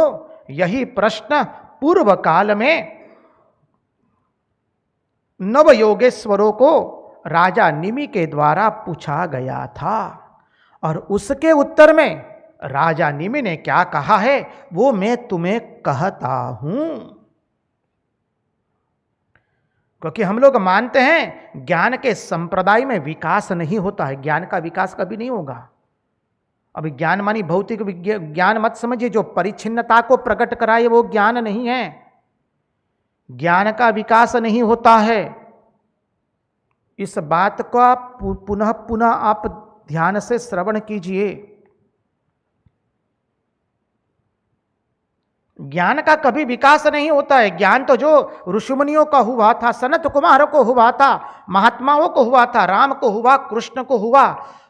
Speaker 1: यही प्रश्न पूर्व काल में नव योगेश्वरों को राजा निमि के द्वारा पूछा गया था, और उसके उत्तर में राजा निमि ने क्या कहा है वो मैं तुम्हें कहता हूं। क्योंकि हम लोग मानते हैं ज्ञान के संप्रदाय में विकास नहीं होता है, ज्ञान का विकास कभी नहीं होगा। अभी ज्ञान मानी भौतिक ज्ञान मत समझिए, जो परिच्छिन्नता को प्रकट कराए वो ज्ञान नहीं है। ज्ञान का विकास नहीं होता है। इस बात का पुनः पुनः आप ध्यान से श्रवण कीजिए। ज्ञान का कभी विकास नहीं होता है। ज्ञान तो जो ऋषिमुनियों का हुआ था, सनत कुमार को हुआ था, महात्माओं को हुआ था, राम को हुआ, कृष्ण को हुआ,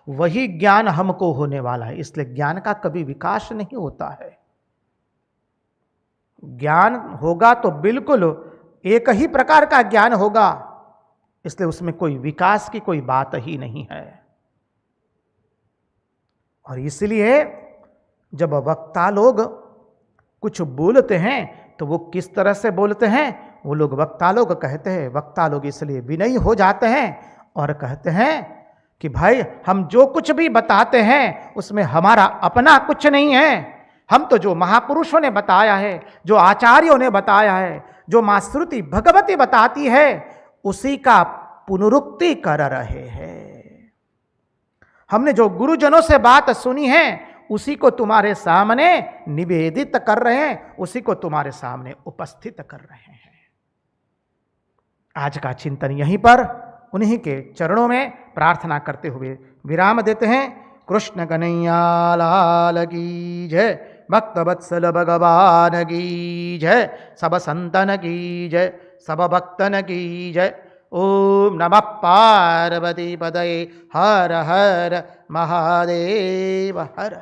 Speaker 1: वही ज्ञान हमको होने वाला है। इसलिए ज्ञान का कभी विकास नहीं होता है। ज्ञान होगा तो बिल्कुल एक ही प्रकार का ज्ञान होगा, इसलिए उसमें कोई विकास की कोई बात ही नहीं है। और इसलिए जब वक्ता लोग कुछ बोलते हैं तो वो किस तरह से बोलते हैं, वो लोग वक्ता लोग कहते हैं, वक्ता लोग इसलिए विनयी हो जाते हैं और कहते हैं कि भाई हम जो कुछ भी बताते हैं उसमें हमारा अपना कुछ नहीं है। हम तो जो महापुरुषों ने बताया है, जो आचार्यों ने बताया है, जो मां श्रुति भगवती बताती है, उसी का पुनरुक्ति कर रहे हैं। हमने जो गुरुजनों से बात सुनी है उसी को तुम्हारे सामने निवेदित कर रहे हैं, उसी को तुम्हारे सामने उपस्थित कर रहे हैं। आज का चिंतन यहीं पर उन्हीं के चरणों में प्रार्थना करते हुए विराम देते हैं। कृष्ण कन्हैया लाल की जय, भक्त वत्सल भगवान की जय, सब संतन की जय, सब भक्तन की जय। ओम नमः पार्वती पदये हर हर महादेव हर।